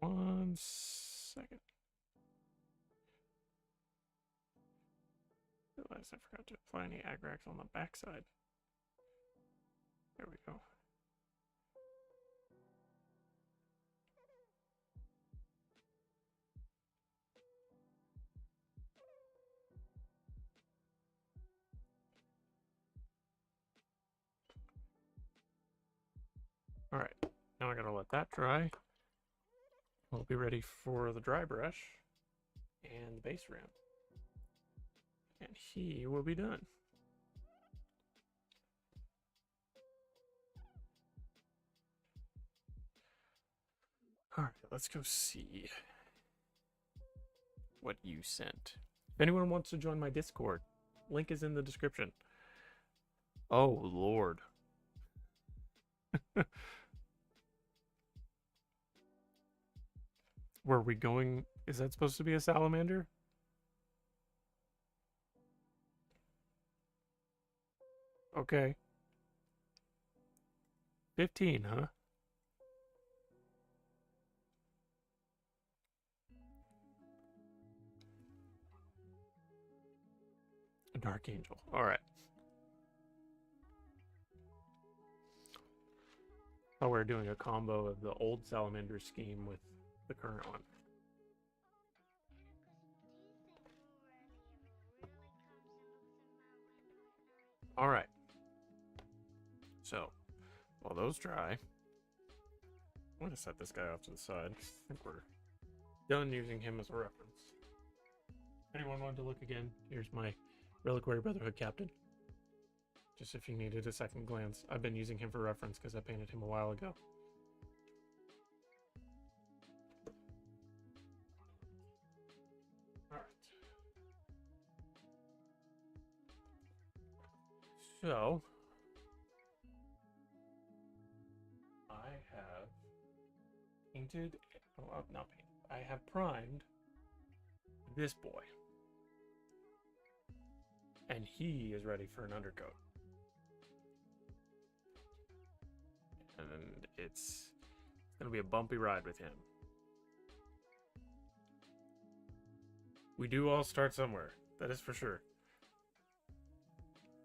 One second. Realized I forgot to apply any agrax on the backside. There we go. Alright, now I gotta let that dry. We'll be ready for the dry brush and the base ramp. And he will be done. Alright, let's go see what you sent. If anyone wants to join my Discord, link is in the description. Oh, Lord. Were we going... Is that supposed to be a salamander? Okay. 15, huh? A Dark Angel. Alright. Oh, we're doing a combo of the old salamander scheme with the current one. Alright. So, while those dry, I'm going to set this guy off to the side. I think we're done using him as a reference. If anyone wanted to look again, here's my Reliquary Brotherhood captain. Just if you needed a second glance. I've been using him for reference because I painted him a while ago. So, I have painted, well, not painted, I have primed this boy. And he is ready for an undercoat. And it's going to be a bumpy ride with him. We do all start somewhere, that is for sure.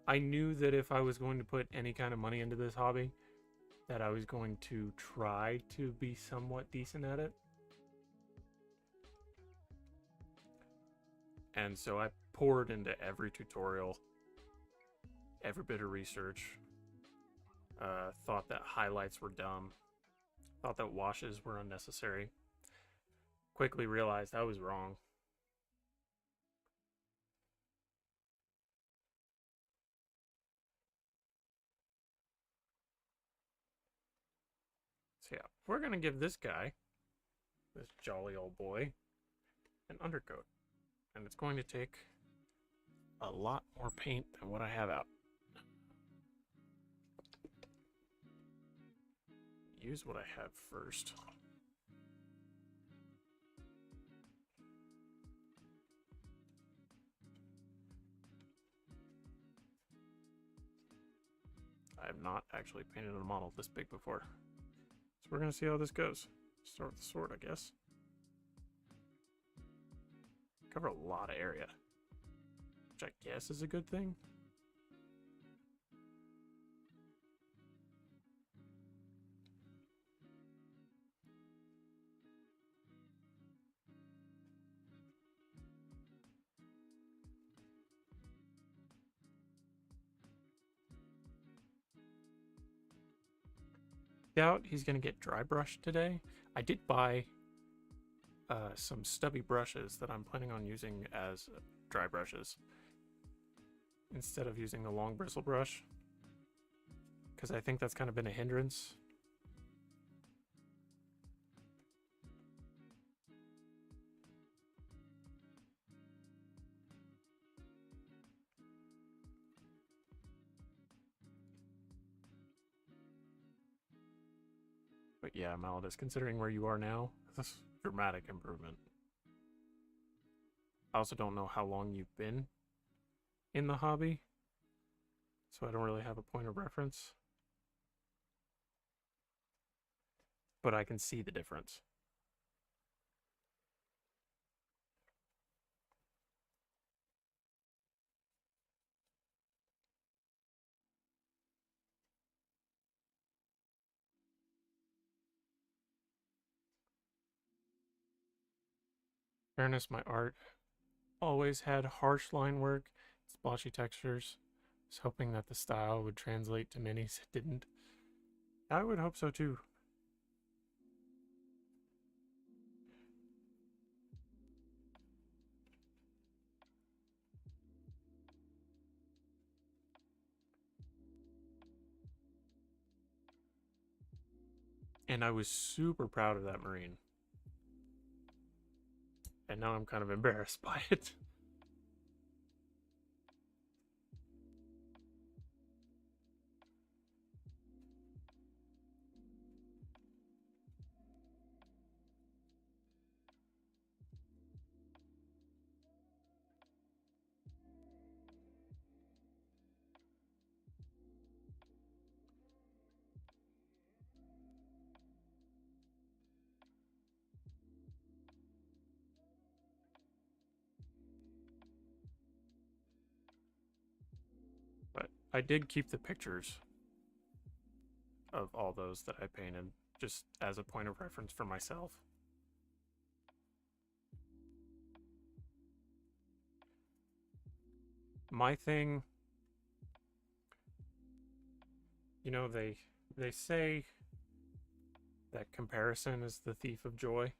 I knew that if I was going to put any kind of money into this hobby, that I was going to try to be somewhat decent at it. And so I poured into every tutorial, every bit of research. Thought that highlights were dumb. Thought that washes were unnecessary. Quickly realized I was wrong. So yeah, we're going to give this guy, this jolly old boy, an undercoat. And it's going to take a lot more paint than what I have out. Use what I have first. I have not actually painted a model this big before. So we're going to see how this goes. Start with the sword, I guess. Cover a lot of area, which I guess is a good thing. Doubt he's going to get dry brush today. I did buy some stubby brushes that I'm planning on using as dry brushes instead of using the long bristle brush, because I think that's kind of been a hindrance. But yeah, Malodus, considering where you are now, that's a dramatic improvement. I also don't know how long you've been in the hobby, so I don't really have a point of reference. But I can see the difference. Fairness, my art always had harsh line work, splotchy textures. I was hoping that the style would translate to minis. It didn't. I would hope so too. And I was super proud of that Marine. And now I'm kind of embarrassed by it. But I did keep the pictures of all those that I painted, just as a point of reference for myself. My thing, you know, they say that comparison is the thief of joy.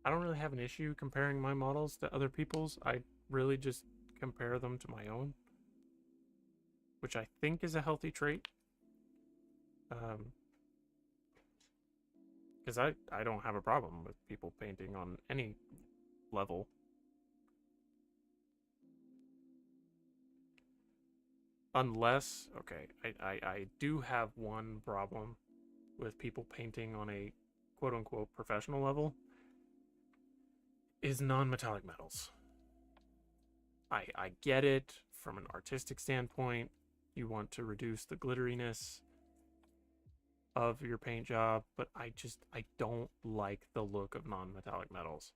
I don't really have an issue comparing my models to other people's. I really just compare them to my own, which I think is a healthy trait. Because I don't have a problem with people painting on any level. Unless, okay, I do have one problem with people painting on a quote unquote professional level is non-metallic metals. I get it from an artistic standpoint. You want to reduce the glitteriness of your paint job, but I don't like the look of non-metallic metals.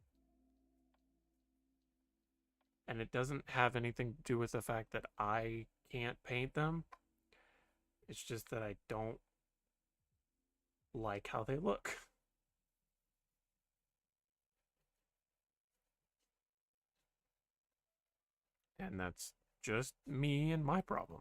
And it doesn't have anything to do with the fact that I can't paint them. It's just that I don't like how they look. And that's just me and my problem.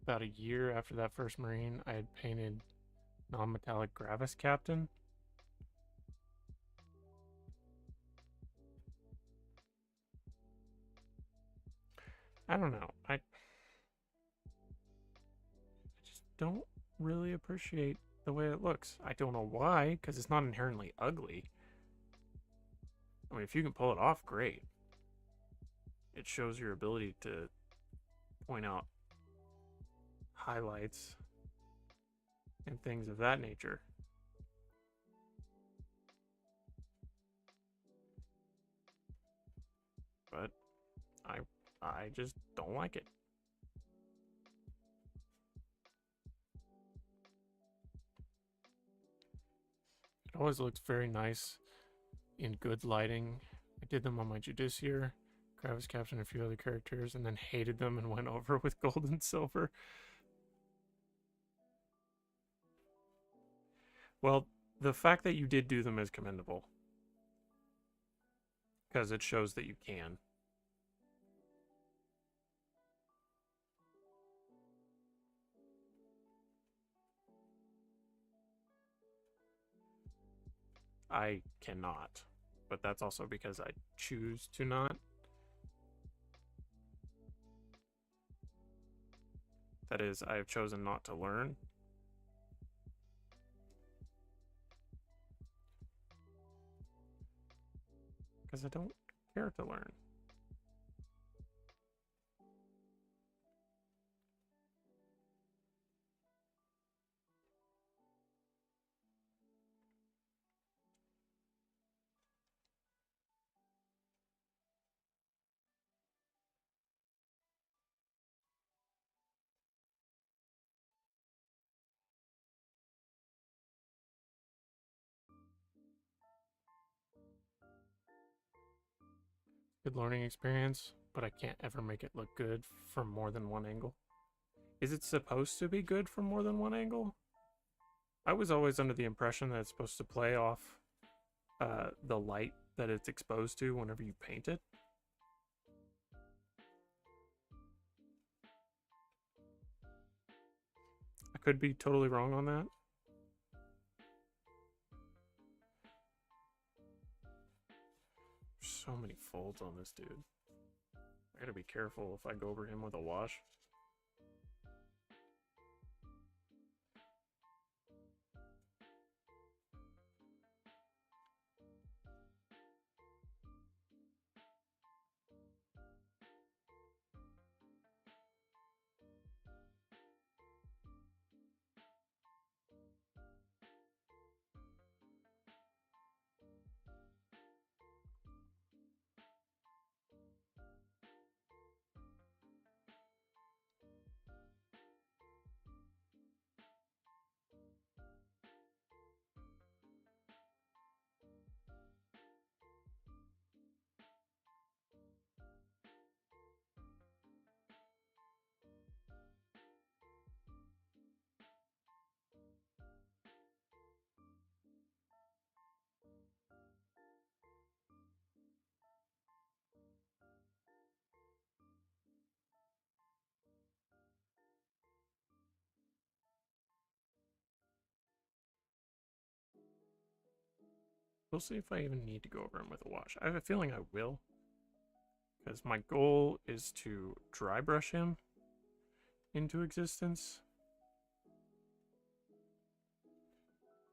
About a year after that first Marine, I had painted non-metallic Gravis Captain. I don't know. I just don't really appreciate the way it looks. I don't know why, because it's not inherently ugly. I mean, if you can pull it off, great. It shows your ability to point out highlights and things of that nature. But I I just don't like it. It always looks very nice in good lighting. I did them on my Judiciar, Gravis Captain, a few other characters, and then hated them and went over with gold and silver. Well, the fact that you did do them is commendable, because it shows that you can. I cannot, but that's also because I choose to not. That is, I have chosen not to learn. Because I don't care to learn. Good learning experience, but I can't ever make it look good from more than one angle. Is it supposed to be good from more than one angle? I was always under the impression that it's supposed to play off the light that it's exposed to whenever you paint it. I could be totally wrong on that. There's so many folds on this dude. I gotta be careful if I go over him with a wash. We'll see if I even need to go over them with a wash. I have a feeling I will, because my goal is to dry brush him into existence.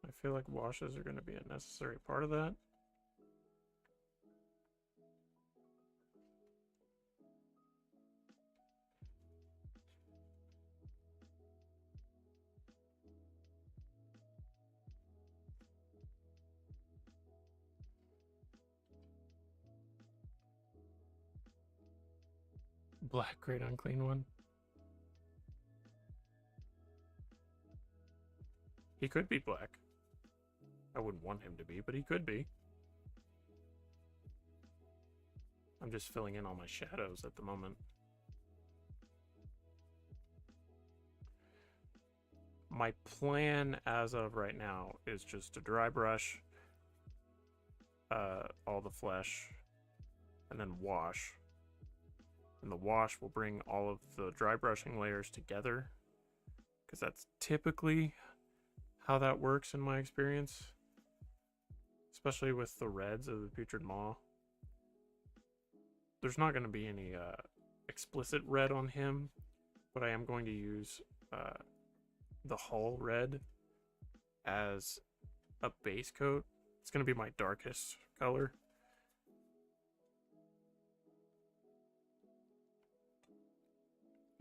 I feel like washes are going to be a necessary part of that. Black, great unclean one. He could be black. I wouldn't want him to be, but he could be. I'm just filling in all my shadows at the moment. My plan as of right now is just to dry brush all the flesh and then wash. And the wash will bring all of the dry brushing layers together, because that's typically how that works in my experience, especially with the reds of the Putrid Maw. There's not going to be any explicit red on him, but I am going to use the hull red as a base coat. It's going to be my darkest color.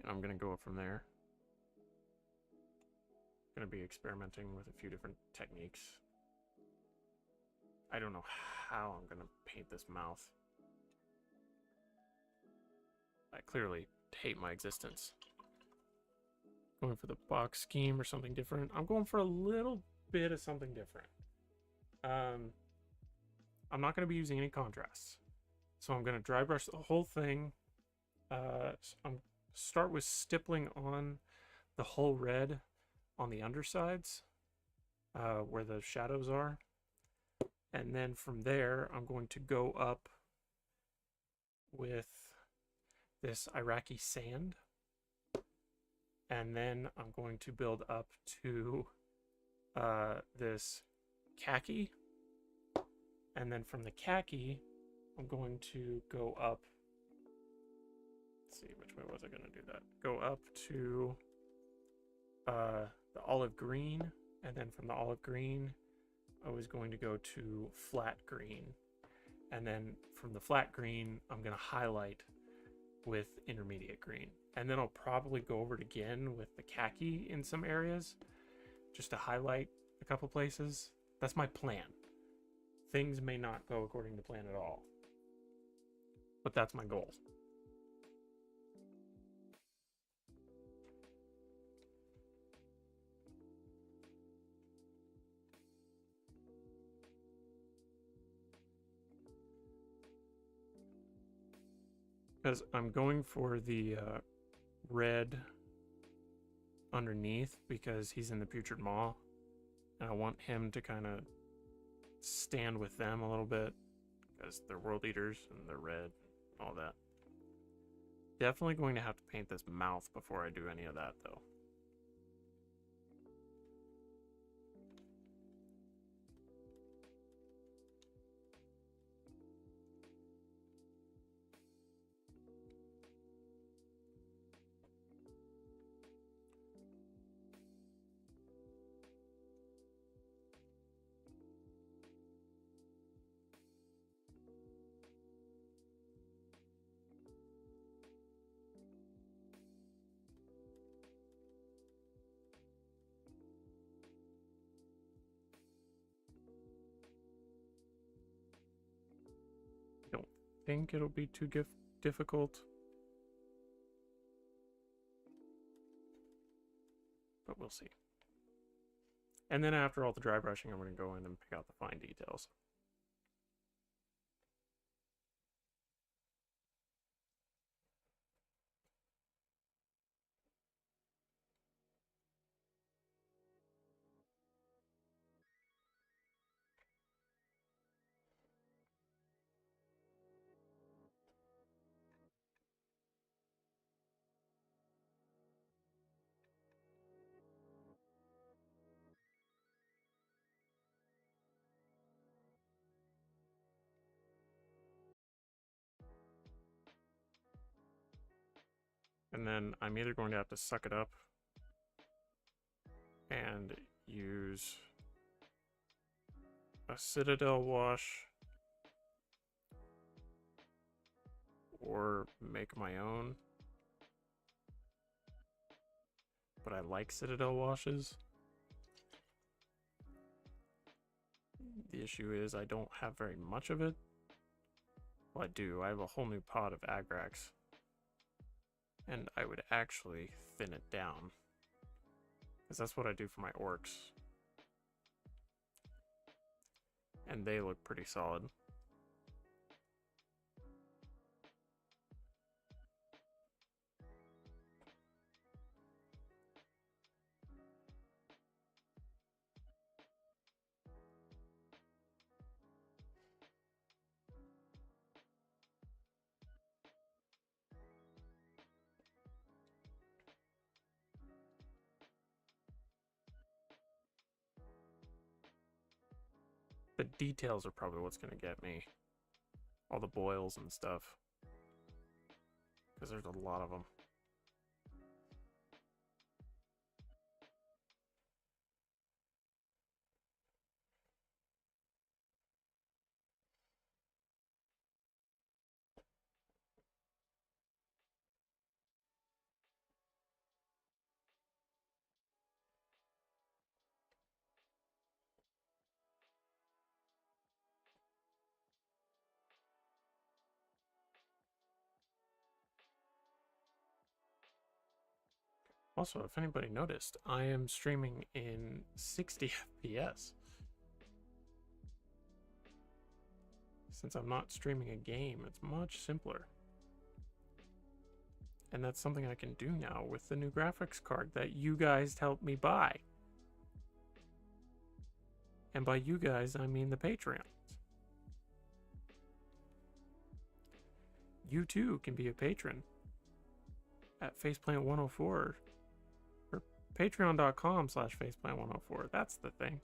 And I'm going to go up from there. Going to be experimenting with a few different techniques. I don't know how I'm going to paint this mouth. I clearly hate my existence. Going for the box scheme or something different. I'm going for a little bit of something different. I'm not going to be using any contrasts. So I'm going to dry brush the whole thing. I'm start with stippling on the whole red on the undersides where the shadows are. And then from there, I'm going to go up with this Iraqi sand. And then I'm going to build up to this khaki. And then from the khaki, I'm going to go up. Let's see, which way was I going to do that? Go up to the olive green. And then from the olive green, I was going to go to flat green. And then from the flat green, I'm going to highlight with intermediate green. And then I'll probably go over it again with the khaki in some areas, just to highlight a couple places. That's my plan. Things may not go according to plan at all, but that's my goal. Because I'm going for the red underneath because he's in the Putrid Maw, and I want him to kind of stand with them a little bit because they're world eaters and they're red, all that. Definitely going to have to paint this mouth before I do any of that though. Think it'll be too difficult, but we'll see. And then after all the dry brushing, I'm going to go in and pick out the fine details. And then I'm either going to have to suck it up and use a Citadel wash or make my own. But I like Citadel washes. The issue is I don't have very much of it. Well, I do. I have a whole new pot of Agrax. And I would actually thin it down. Because that's what I do for my orcs. And they look pretty solid. The details are probably what's going to get me. All the boils and stuff. Because there's a lot of them. Also, if anybody noticed, I am streaming in 60 FPS. Since I'm not streaming a game, it's much simpler. And that's something I can do now with the new graphics card that you guys helped me buy. And by you guys, I mean the Patreons. You too can be a patron at Faceplant104 or patreon.com/faceplant104. That's the thing.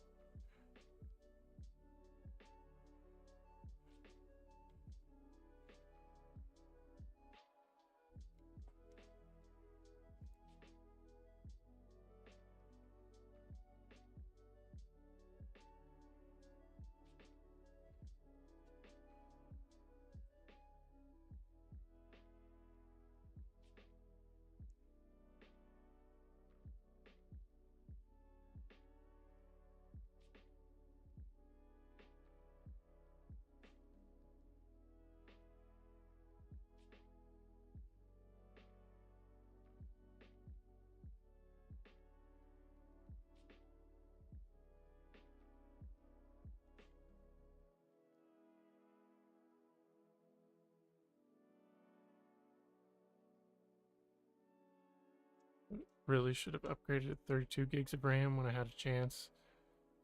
Really should have upgraded to 32 gigs of RAM when I had a chance.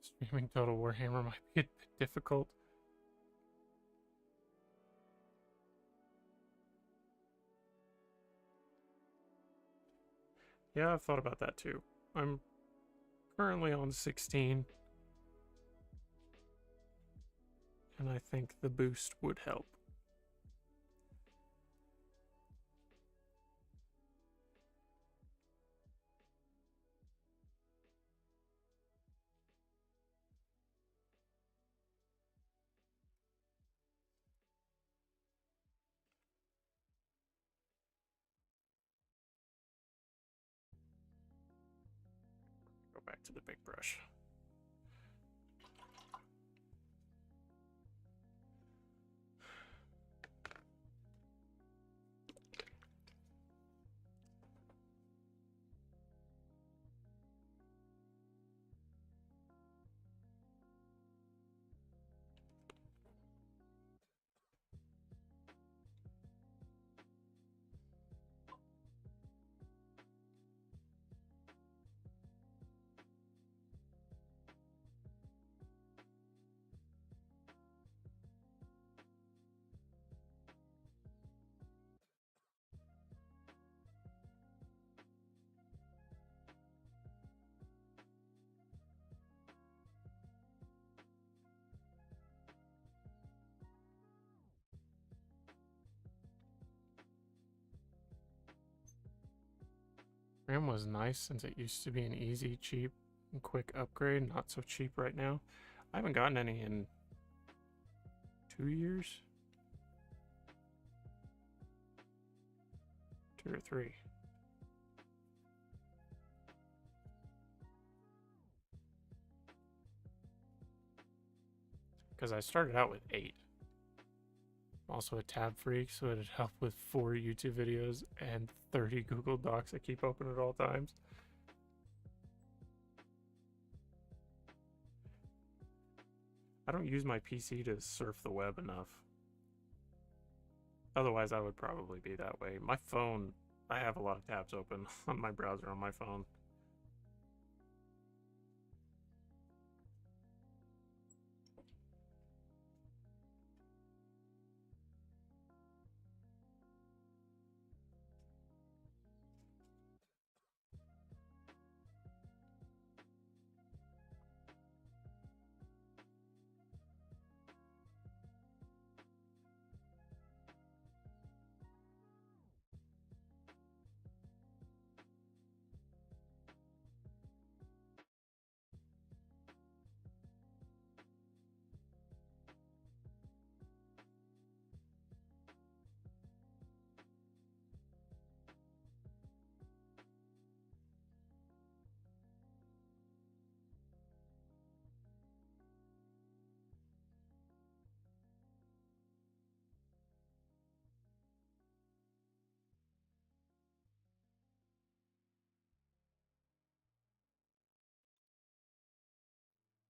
Streaming Total Warhammer might be a bit difficult. Yeah, I've thought about that too. I'm currently on 16. And I think the boost would help. Go back to the big brush. RAM was nice since it used to be an easy, cheap, and quick upgrade. Not so cheap right now. I haven't gotten any in 2 years. 2 or 3. Because I started out with 8. I'm also a tab freak, so it'd help with 4 YouTube videos and 30 Google Docs I keep open at all times. I don't use my PC to surf the web enough. Otherwise, I would probably be that way. My phone, I have a lot of tabs open on my browser on my phone.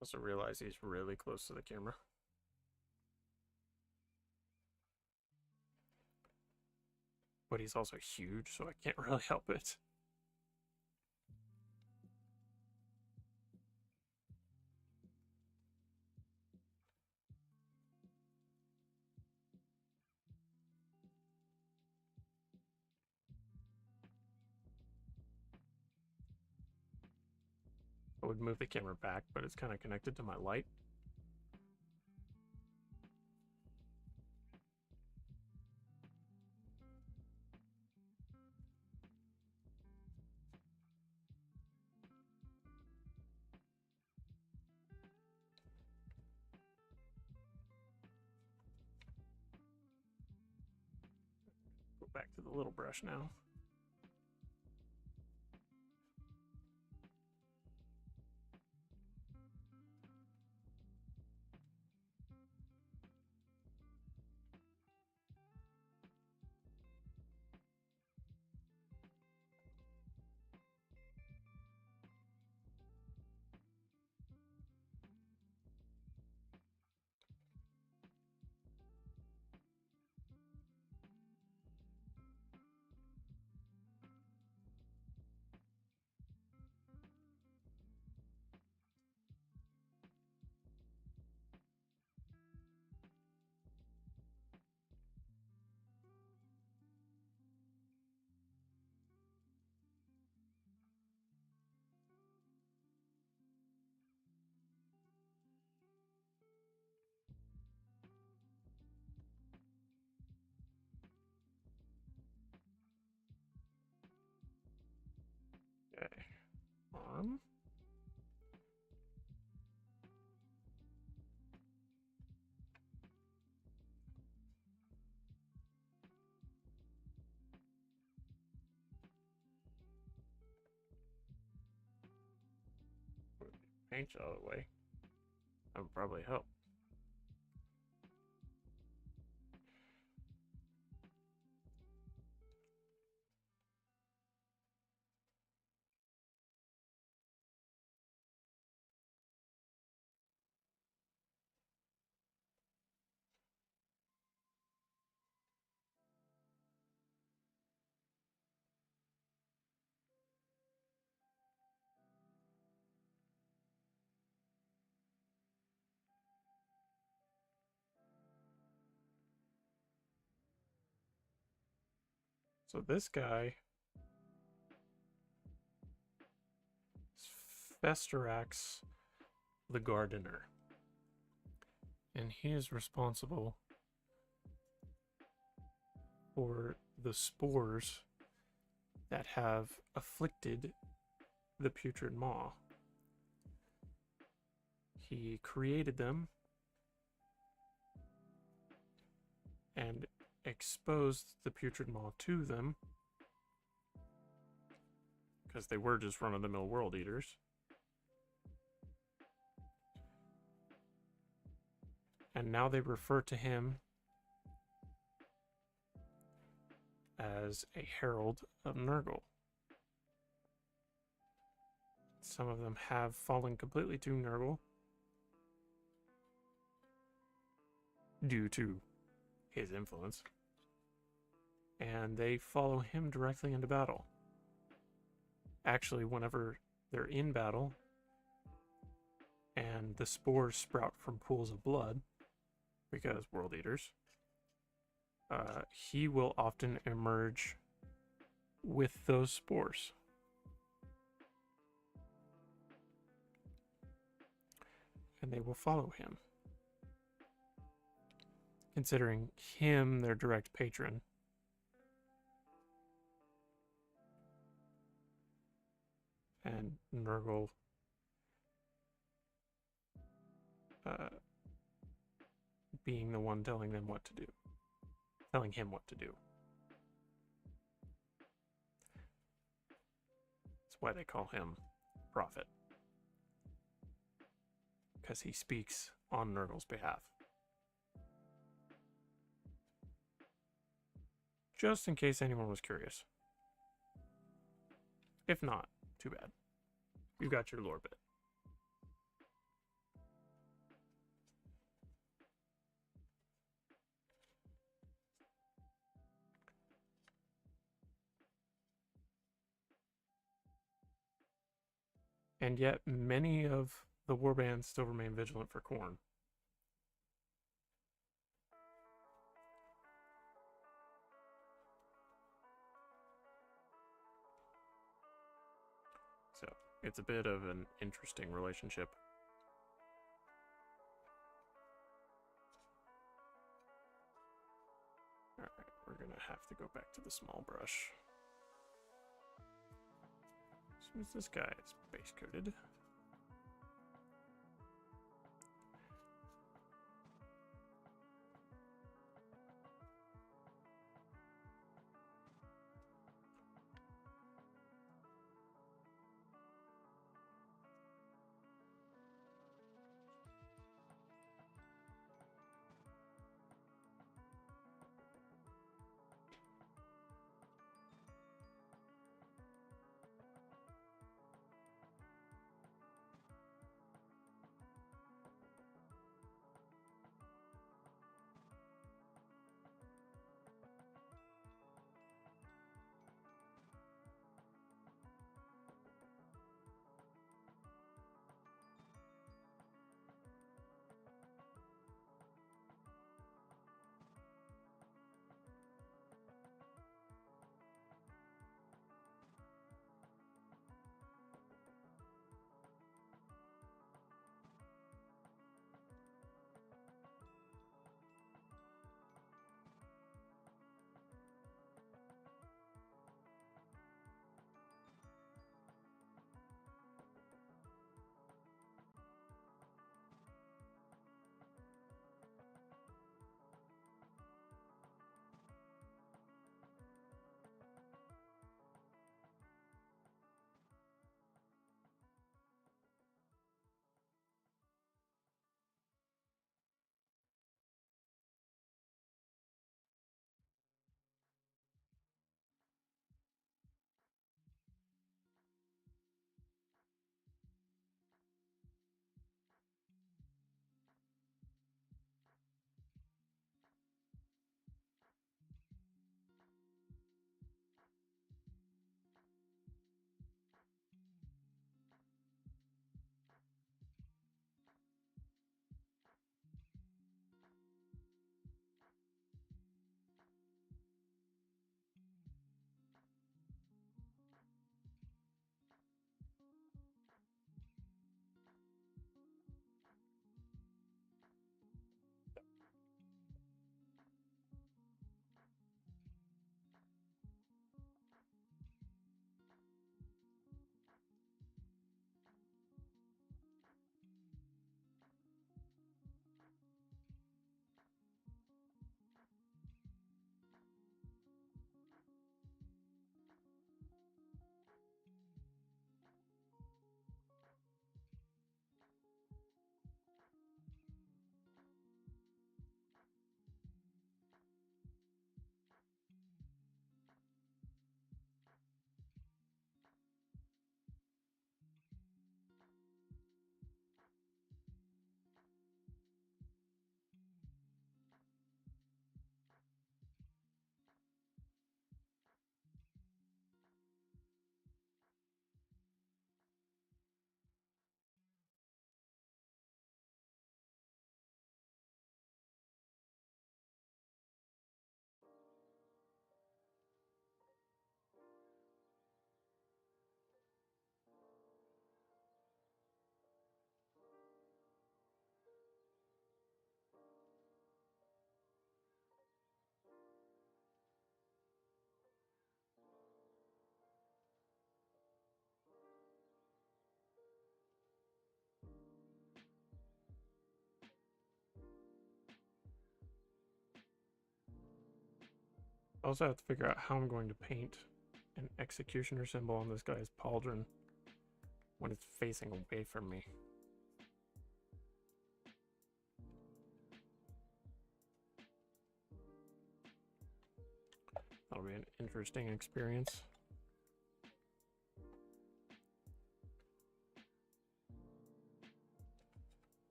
Also realize he's really close to the camera. But he's also huge, so I can't really help it. I would move the camera back, but it's kind of connected to my light. Go back to the little brush now. Okay. Arm. Paint out of the way. That would probably help. So this guy is Festerax the Gardener. And he is responsible for the spores that have afflicted the putrid maw. He created them and exposed the putrid maw to them because they were just run-of-the-mill world eaters. And now they refer to him as a herald of Nurgle. Some of them have fallen completely to Nurgle due to his influence, and they follow him directly into battle. Actually, whenever they're in battle and the spores sprout from pools of blood, because world eaters, he will often emerge with those spores. And they will follow him, considering him their direct patron. And Nurgle being the one telling them what to do. Telling him what to do. That's why they call him Prophet. Because he speaks on Nurgle's behalf. Just in case anyone was curious. If not, too bad. You got your lore bit. And yet, many of the warbands still remain vigilant for Khorne. So, it's a bit of an interesting relationship. Alright, we're gonna have to go back to the small brush. As soon as this guy is base coated. also have to figure out how I'm going to paint an executioner symbol on this guy's pauldron when it's facing away from me. That'll be an interesting experience.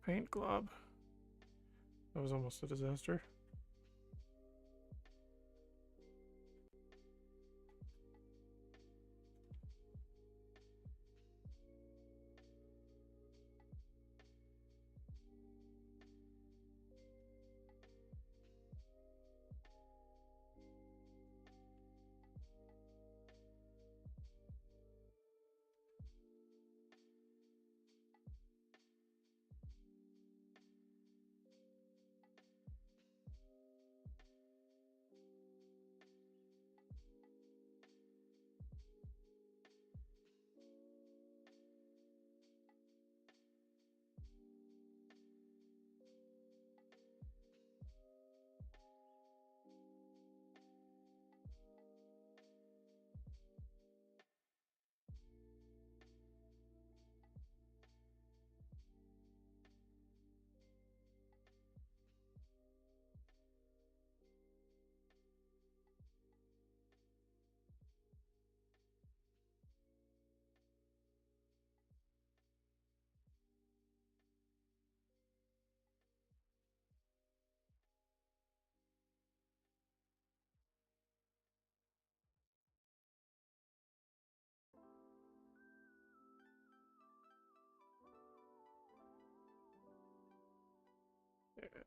Paint glob. That was almost a disaster.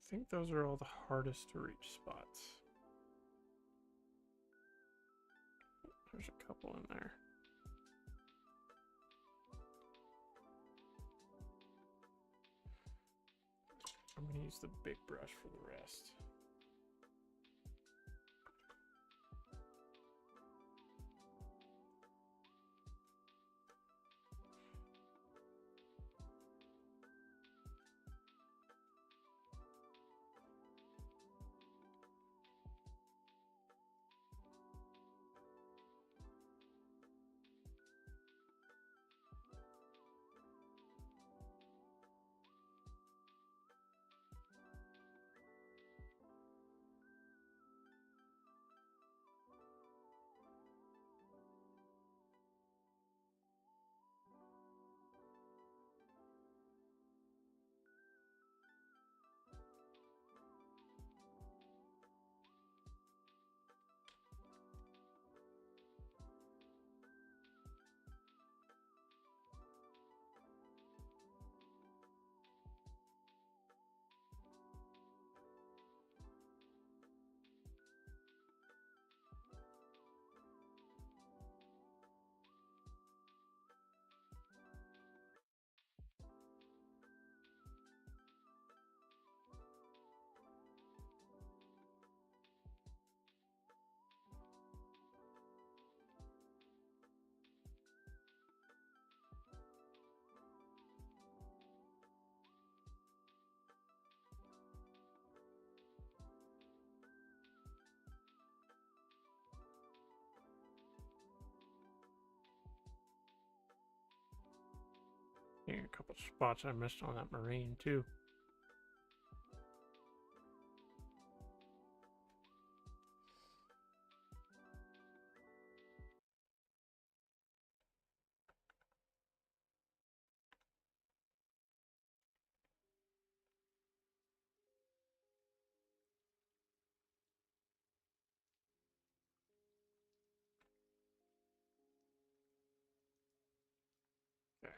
I think those are all the hardest to reach spots. There's a couple in there. I'm going to use the big brush for the rest. Seeing a couple spots I missed on that marine too. Okay.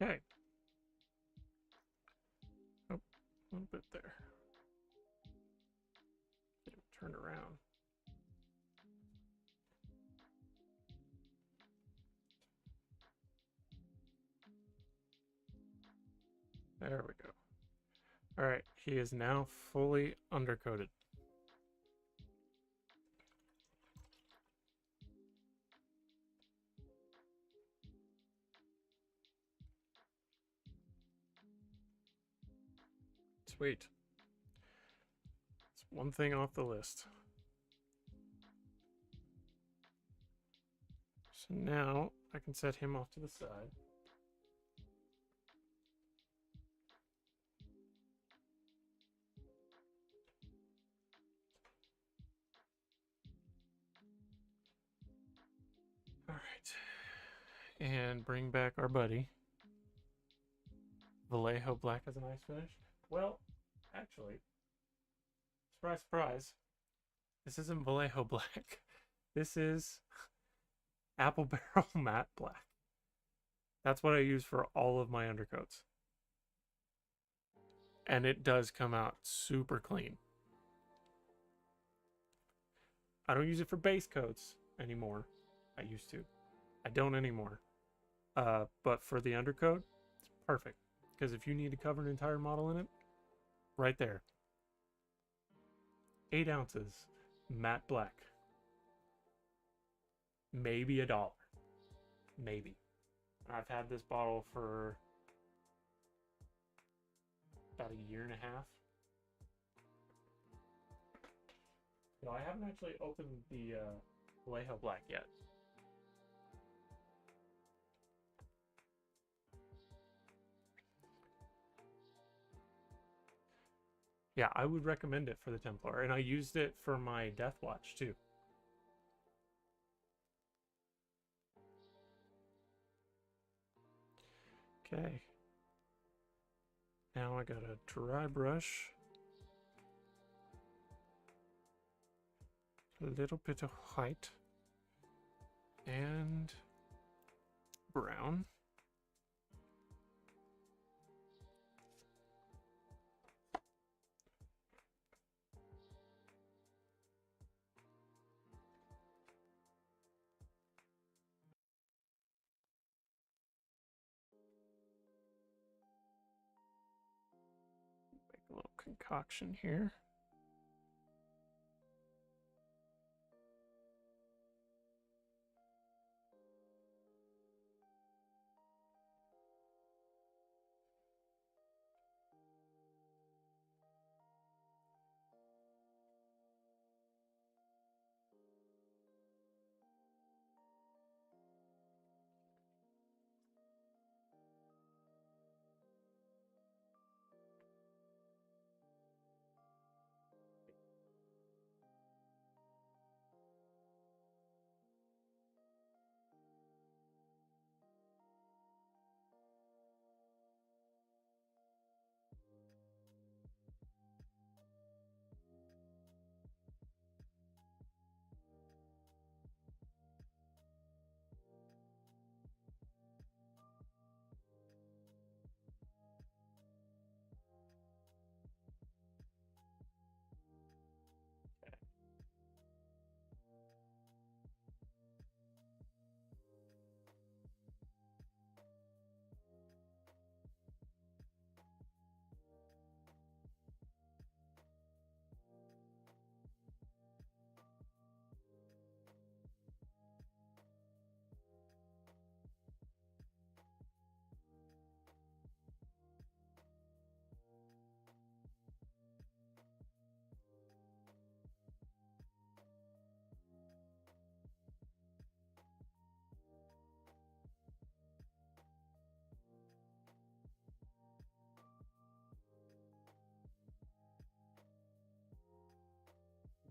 Okay. Oh, a little bit there. Get him turned around. There we go. All right, he is now fully undercoated. Sweet. It's one thing off the list. So now I can set him off to the side. All right. And bring back our buddy. Vallejo Black has a nice finish. Well, actually, surprise, surprise. This isn't Vallejo Black. This is Apple Barrel Matte Black. That's what I use for all of my undercoats. And it does come out super clean. I don't use it for base coats anymore. I used to. I don't anymore. But for the undercoat, it's perfect. Because if you need to cover an entire model in it, right there. 8 ounces, matte black. Maybe $1. Maybe. I've had this bottle for about a year and a half. No, I haven't actually opened the Vallejo Black yet. Yeah, I would recommend it for the Templar, and I used it for my Death Watch too. Okay. Now I got a dry brush. A little bit of white. And brown. Make a little concoction here.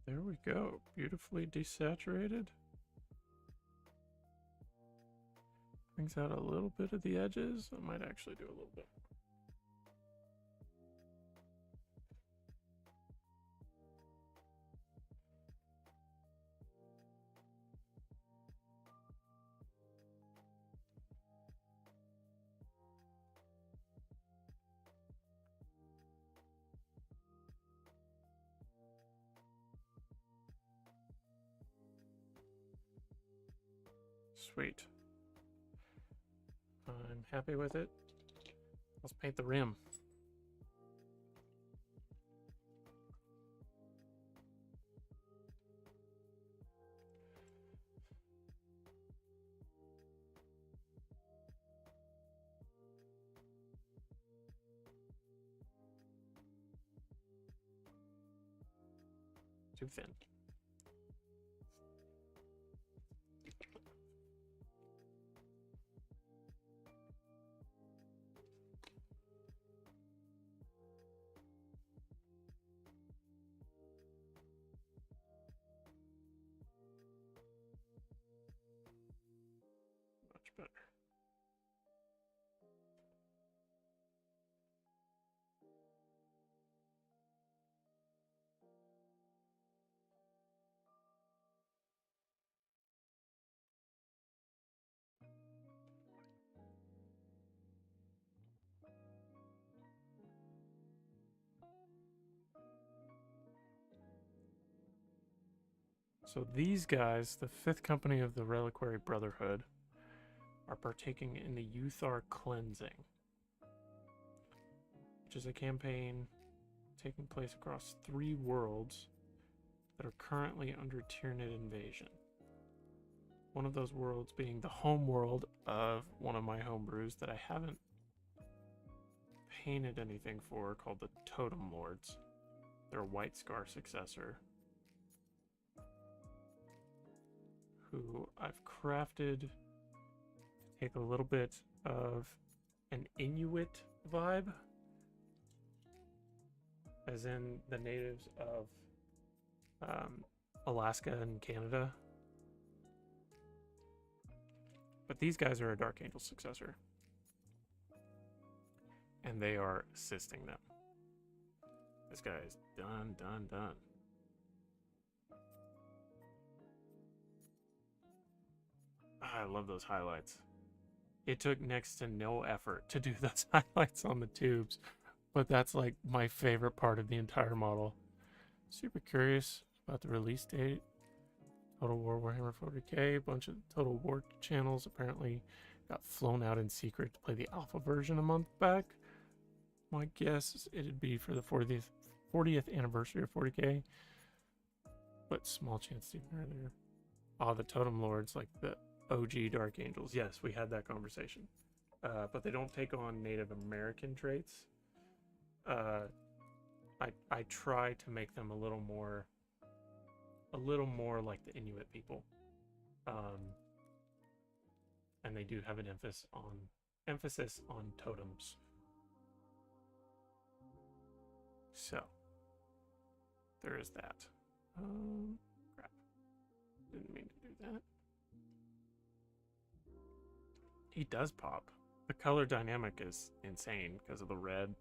There we go. Beautifully desaturated. Brings out a little bit of the edges. I might actually do a little bit. Sweet. I'm happy with it. Let's paint the rim. Too thin. Much better. So these guys, the fifth company of the Reliquary Brotherhood, are partaking in the Uthar Cleansing, which is a campaign taking place across 3 worlds that are currently under Tyranid invasion. One of those worlds being the home world of one of my homebrews that I haven't painted anything for, called the Totem Lords. They're a White Scar successor, who I've crafted to take a little bit of an Inuit vibe, as in the natives of Alaska and Canada. But these guys are a Dark Angel successor, and they are assisting them. This guy is done. I love those highlights. It took next to no effort to do those highlights on the tubes, but that's like my favorite part of the entire model. Super curious about the release date. Total War Warhammer 40k, a bunch of Total War channels apparently got flown out in secret to play the alpha version a month back. My guess is it'd be for the 40th anniversary of 40k, but small chance even earlier. Oh, the Totem Lords, like the OG Dark Angels. Yes, we had that conversation. But they don't take on Native American traits. I try to make them a little more like the Inuit people. And they do have an emphasis on totems. So there is that. Crap. Didn't mean to do that. He does pop. The color dynamic is insane because of the red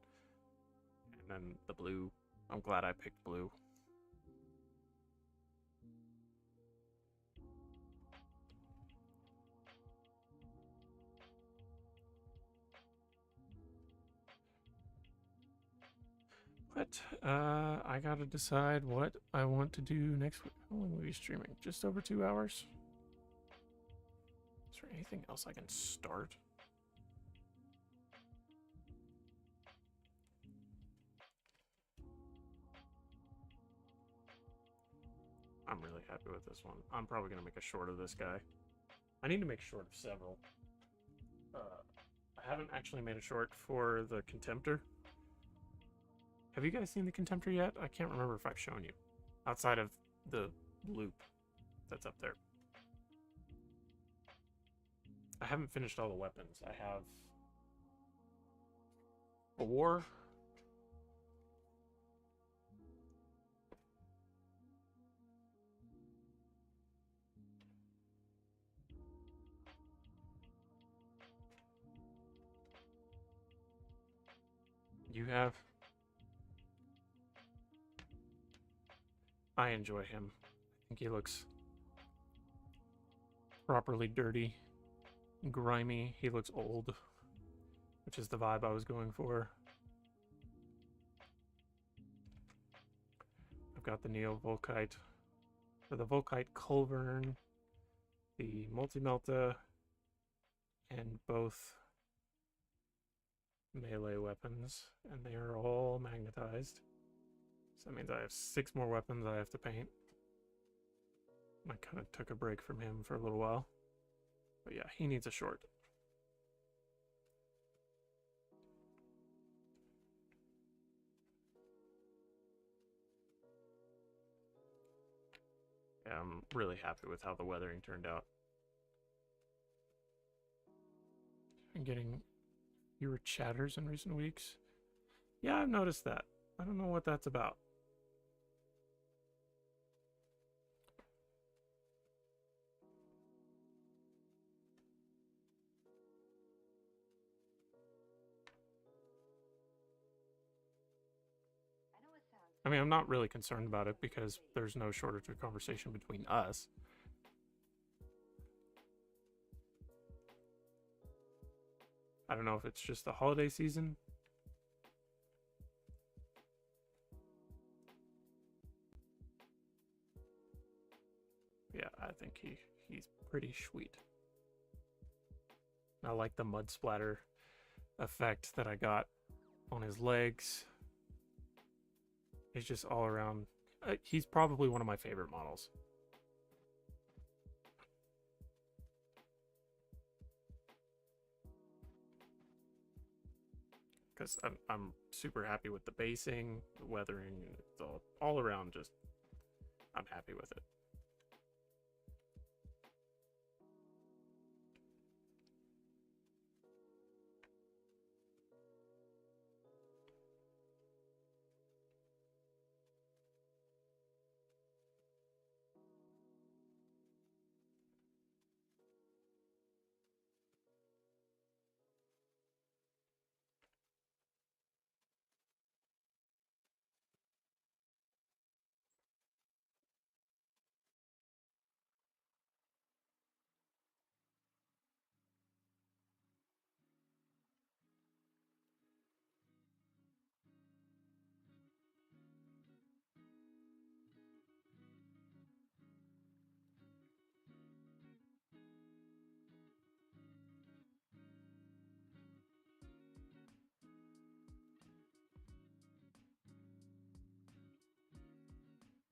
and then the blue. I'm glad I picked blue. But I gotta decide what I want to do next week. How long will we be streaming? Just over 2 hours? Is there anything else I can start? I'm really happy with this one. I'm probably gonna make a short of this guy. I need to make a short of several. I haven't actually made a short for the Contemptor. Have you guys seen the Contemptor yet? I can't remember if I've shown you. Outside of the loop that's up there. I haven't finished all the weapons. I have a war. You have? I enjoy him. I think he looks properly dirty, grimy. He looks old, which is the vibe I was going for. I've got the Neo Volkite, or the Volkite Culvern, the Multi-Melta, and both melee weapons, and they are all magnetized. So that means I have 6 more weapons I have to paint. I kind of took a break from him for a little while. But yeah, he needs a short. Yeah, I'm really happy with how the weathering turned out. I'm getting fewer chatters in recent weeks. Yeah, I've noticed that. I don't know what that's about. I mean, I'm not really concerned about it because there's no shortage of conversation between us. I don't know if it's just the holiday season. Yeah, I think he's pretty sweet. I like the mud splatter effect that I got on his legs. He's just all around. He's probably one of my favorite models. Because I'm super happy with the basing, the weathering, it's all around just, I'm happy with it.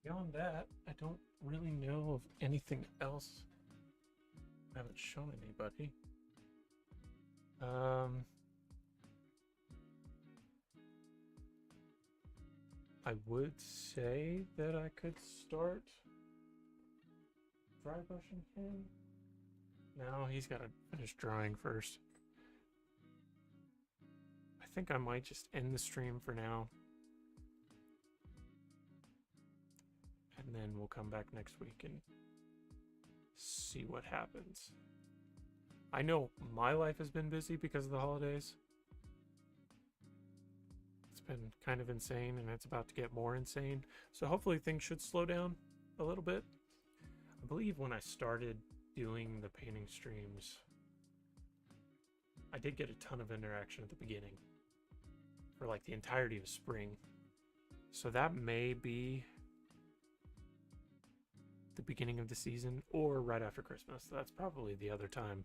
Beyond that, I don't really know of anything else. I haven't shown anybody. I would say that I could start dry brushing him. No, he's got to finish drying first. I think I might just end the stream for now. And then we'll come back next week and see what happens. I know my life has been busy because of the holidays. It's been kind of insane, and it's about to get more insane. So hopefully things should slow down a little bit. I believe when I started doing the painting streams, I did get a ton of interaction at the beginning for like the entirety of spring. So that may be the beginning of the season or right after Christmas. That's probably the other time.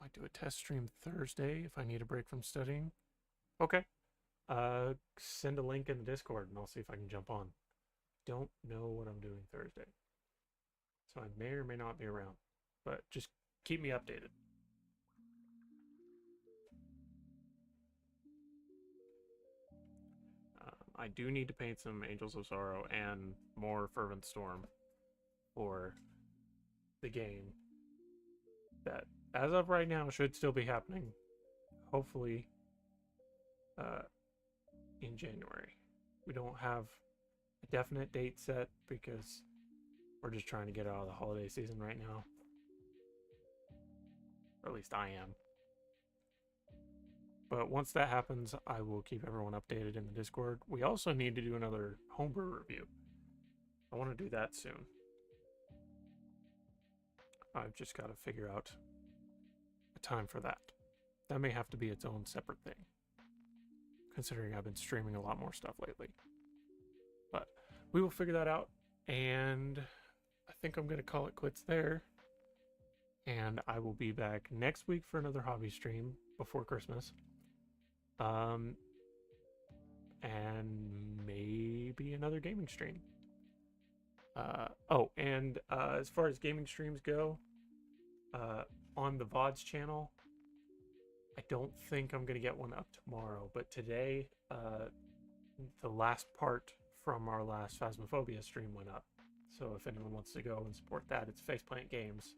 Might do a test stream Thursday if I need a break from studying. Okay. Send a link in the Discord and I'll see if I can jump on. Don't know what I'm doing Thursday. So I may or may not be around. But just keep me updated. I do need to paint some Angels of Sorrow and more Fervent Storm for the game. That, as of right now, should still be happening. Hopefully, in January. We don't have a definite date set because We're just trying to get out of the holiday season right now. Or at least I am. But once that happens, I will keep everyone updated in the Discord. We also need to do another homebrew review. I want to do that soon. I've just got to figure out a time for that. That may have to be its own separate thing, considering I've been streaming a lot more stuff lately. But we will figure that out, and I think I'm going to call it quits there. And I will be back next week for another hobby stream before Christmas. And maybe another gaming stream. As far as gaming streams go, on the VODs channel, I don't think I'm gonna get one up tomorrow, but today, the last part from our last Phasmophobia stream went up. So if anyone wants to go and support that, it's Faceplant Games,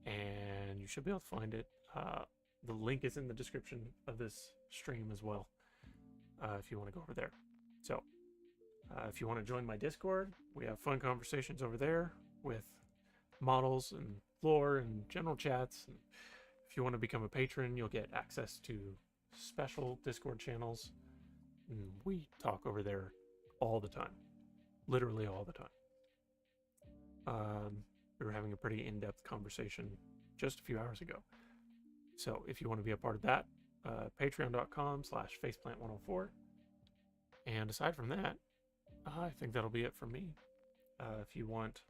and you should be able to find it. The link is in the description of this stream as well, if you want to go over there. So, if you want to join my Discord, we have fun conversations over there with models and lore and general chats. And if you want to become a patron, you'll get access to special Discord channels. And we talk over there all the time, literally all the time. We were having a pretty in-depth conversation just a few hours ago. So if you want to be a part of that, patreon.com/faceplant104. And aside from that, I think that'll be it from me. If you want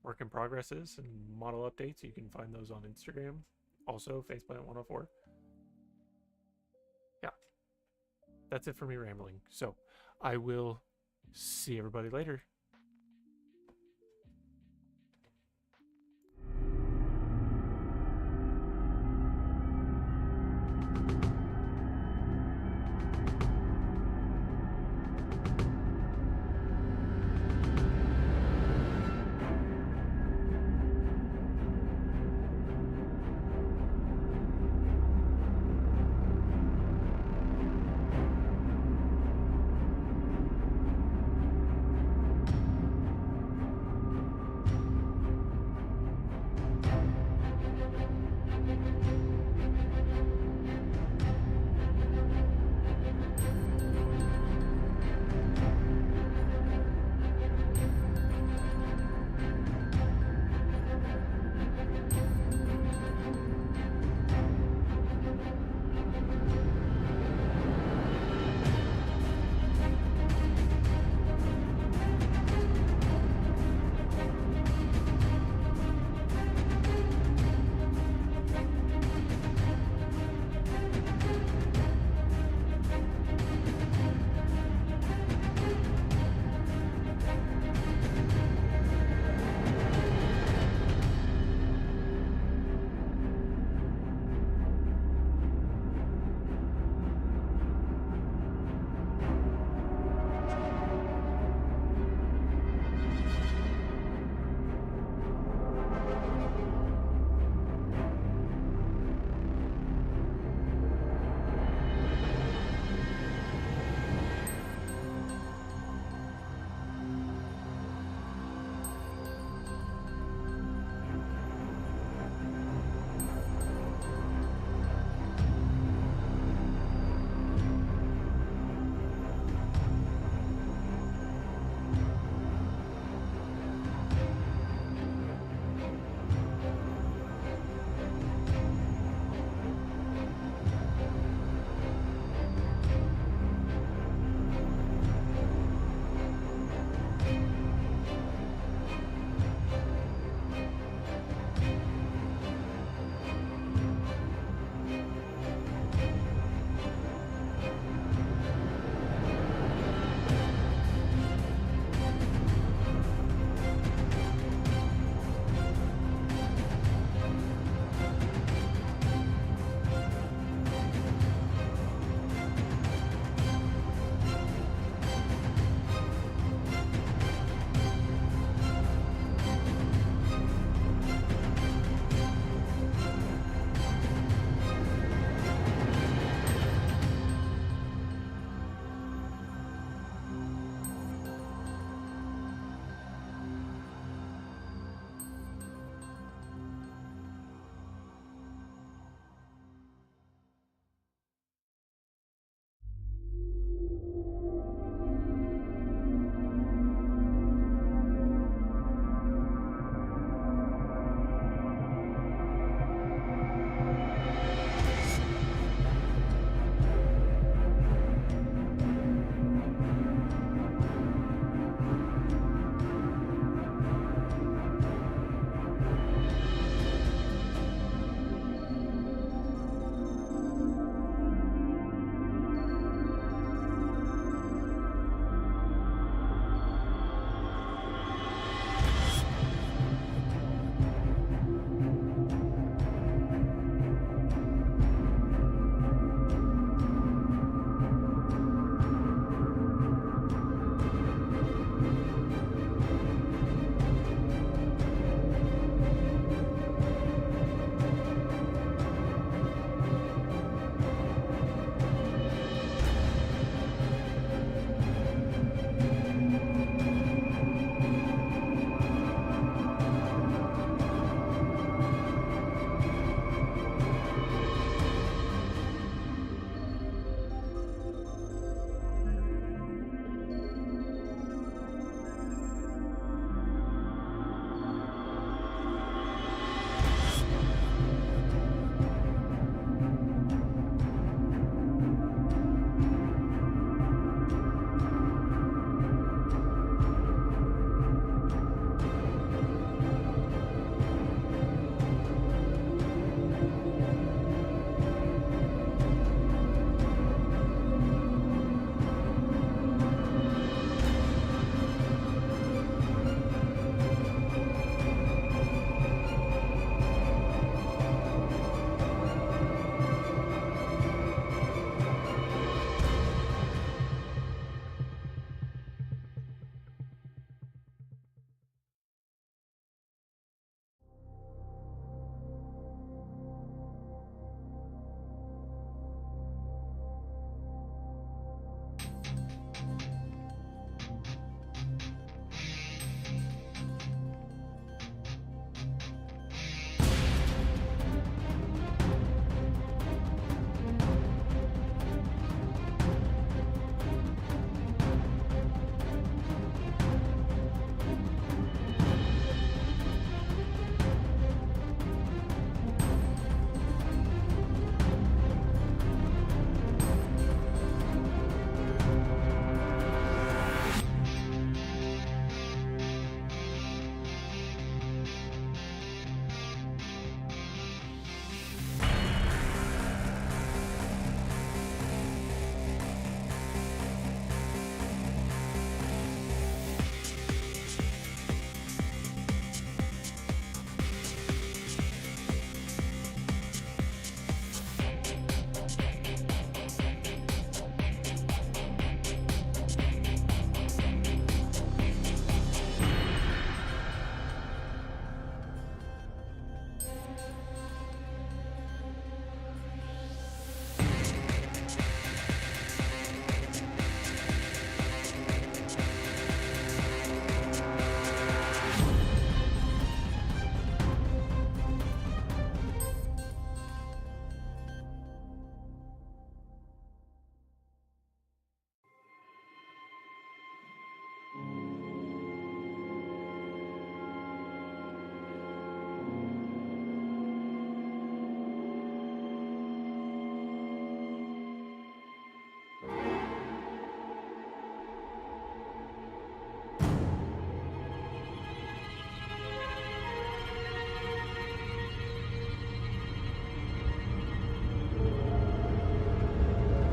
work in progresses and model updates, you can find those on Instagram. Also, faceplant104. Yeah, that's it for me rambling. So I will see everybody later.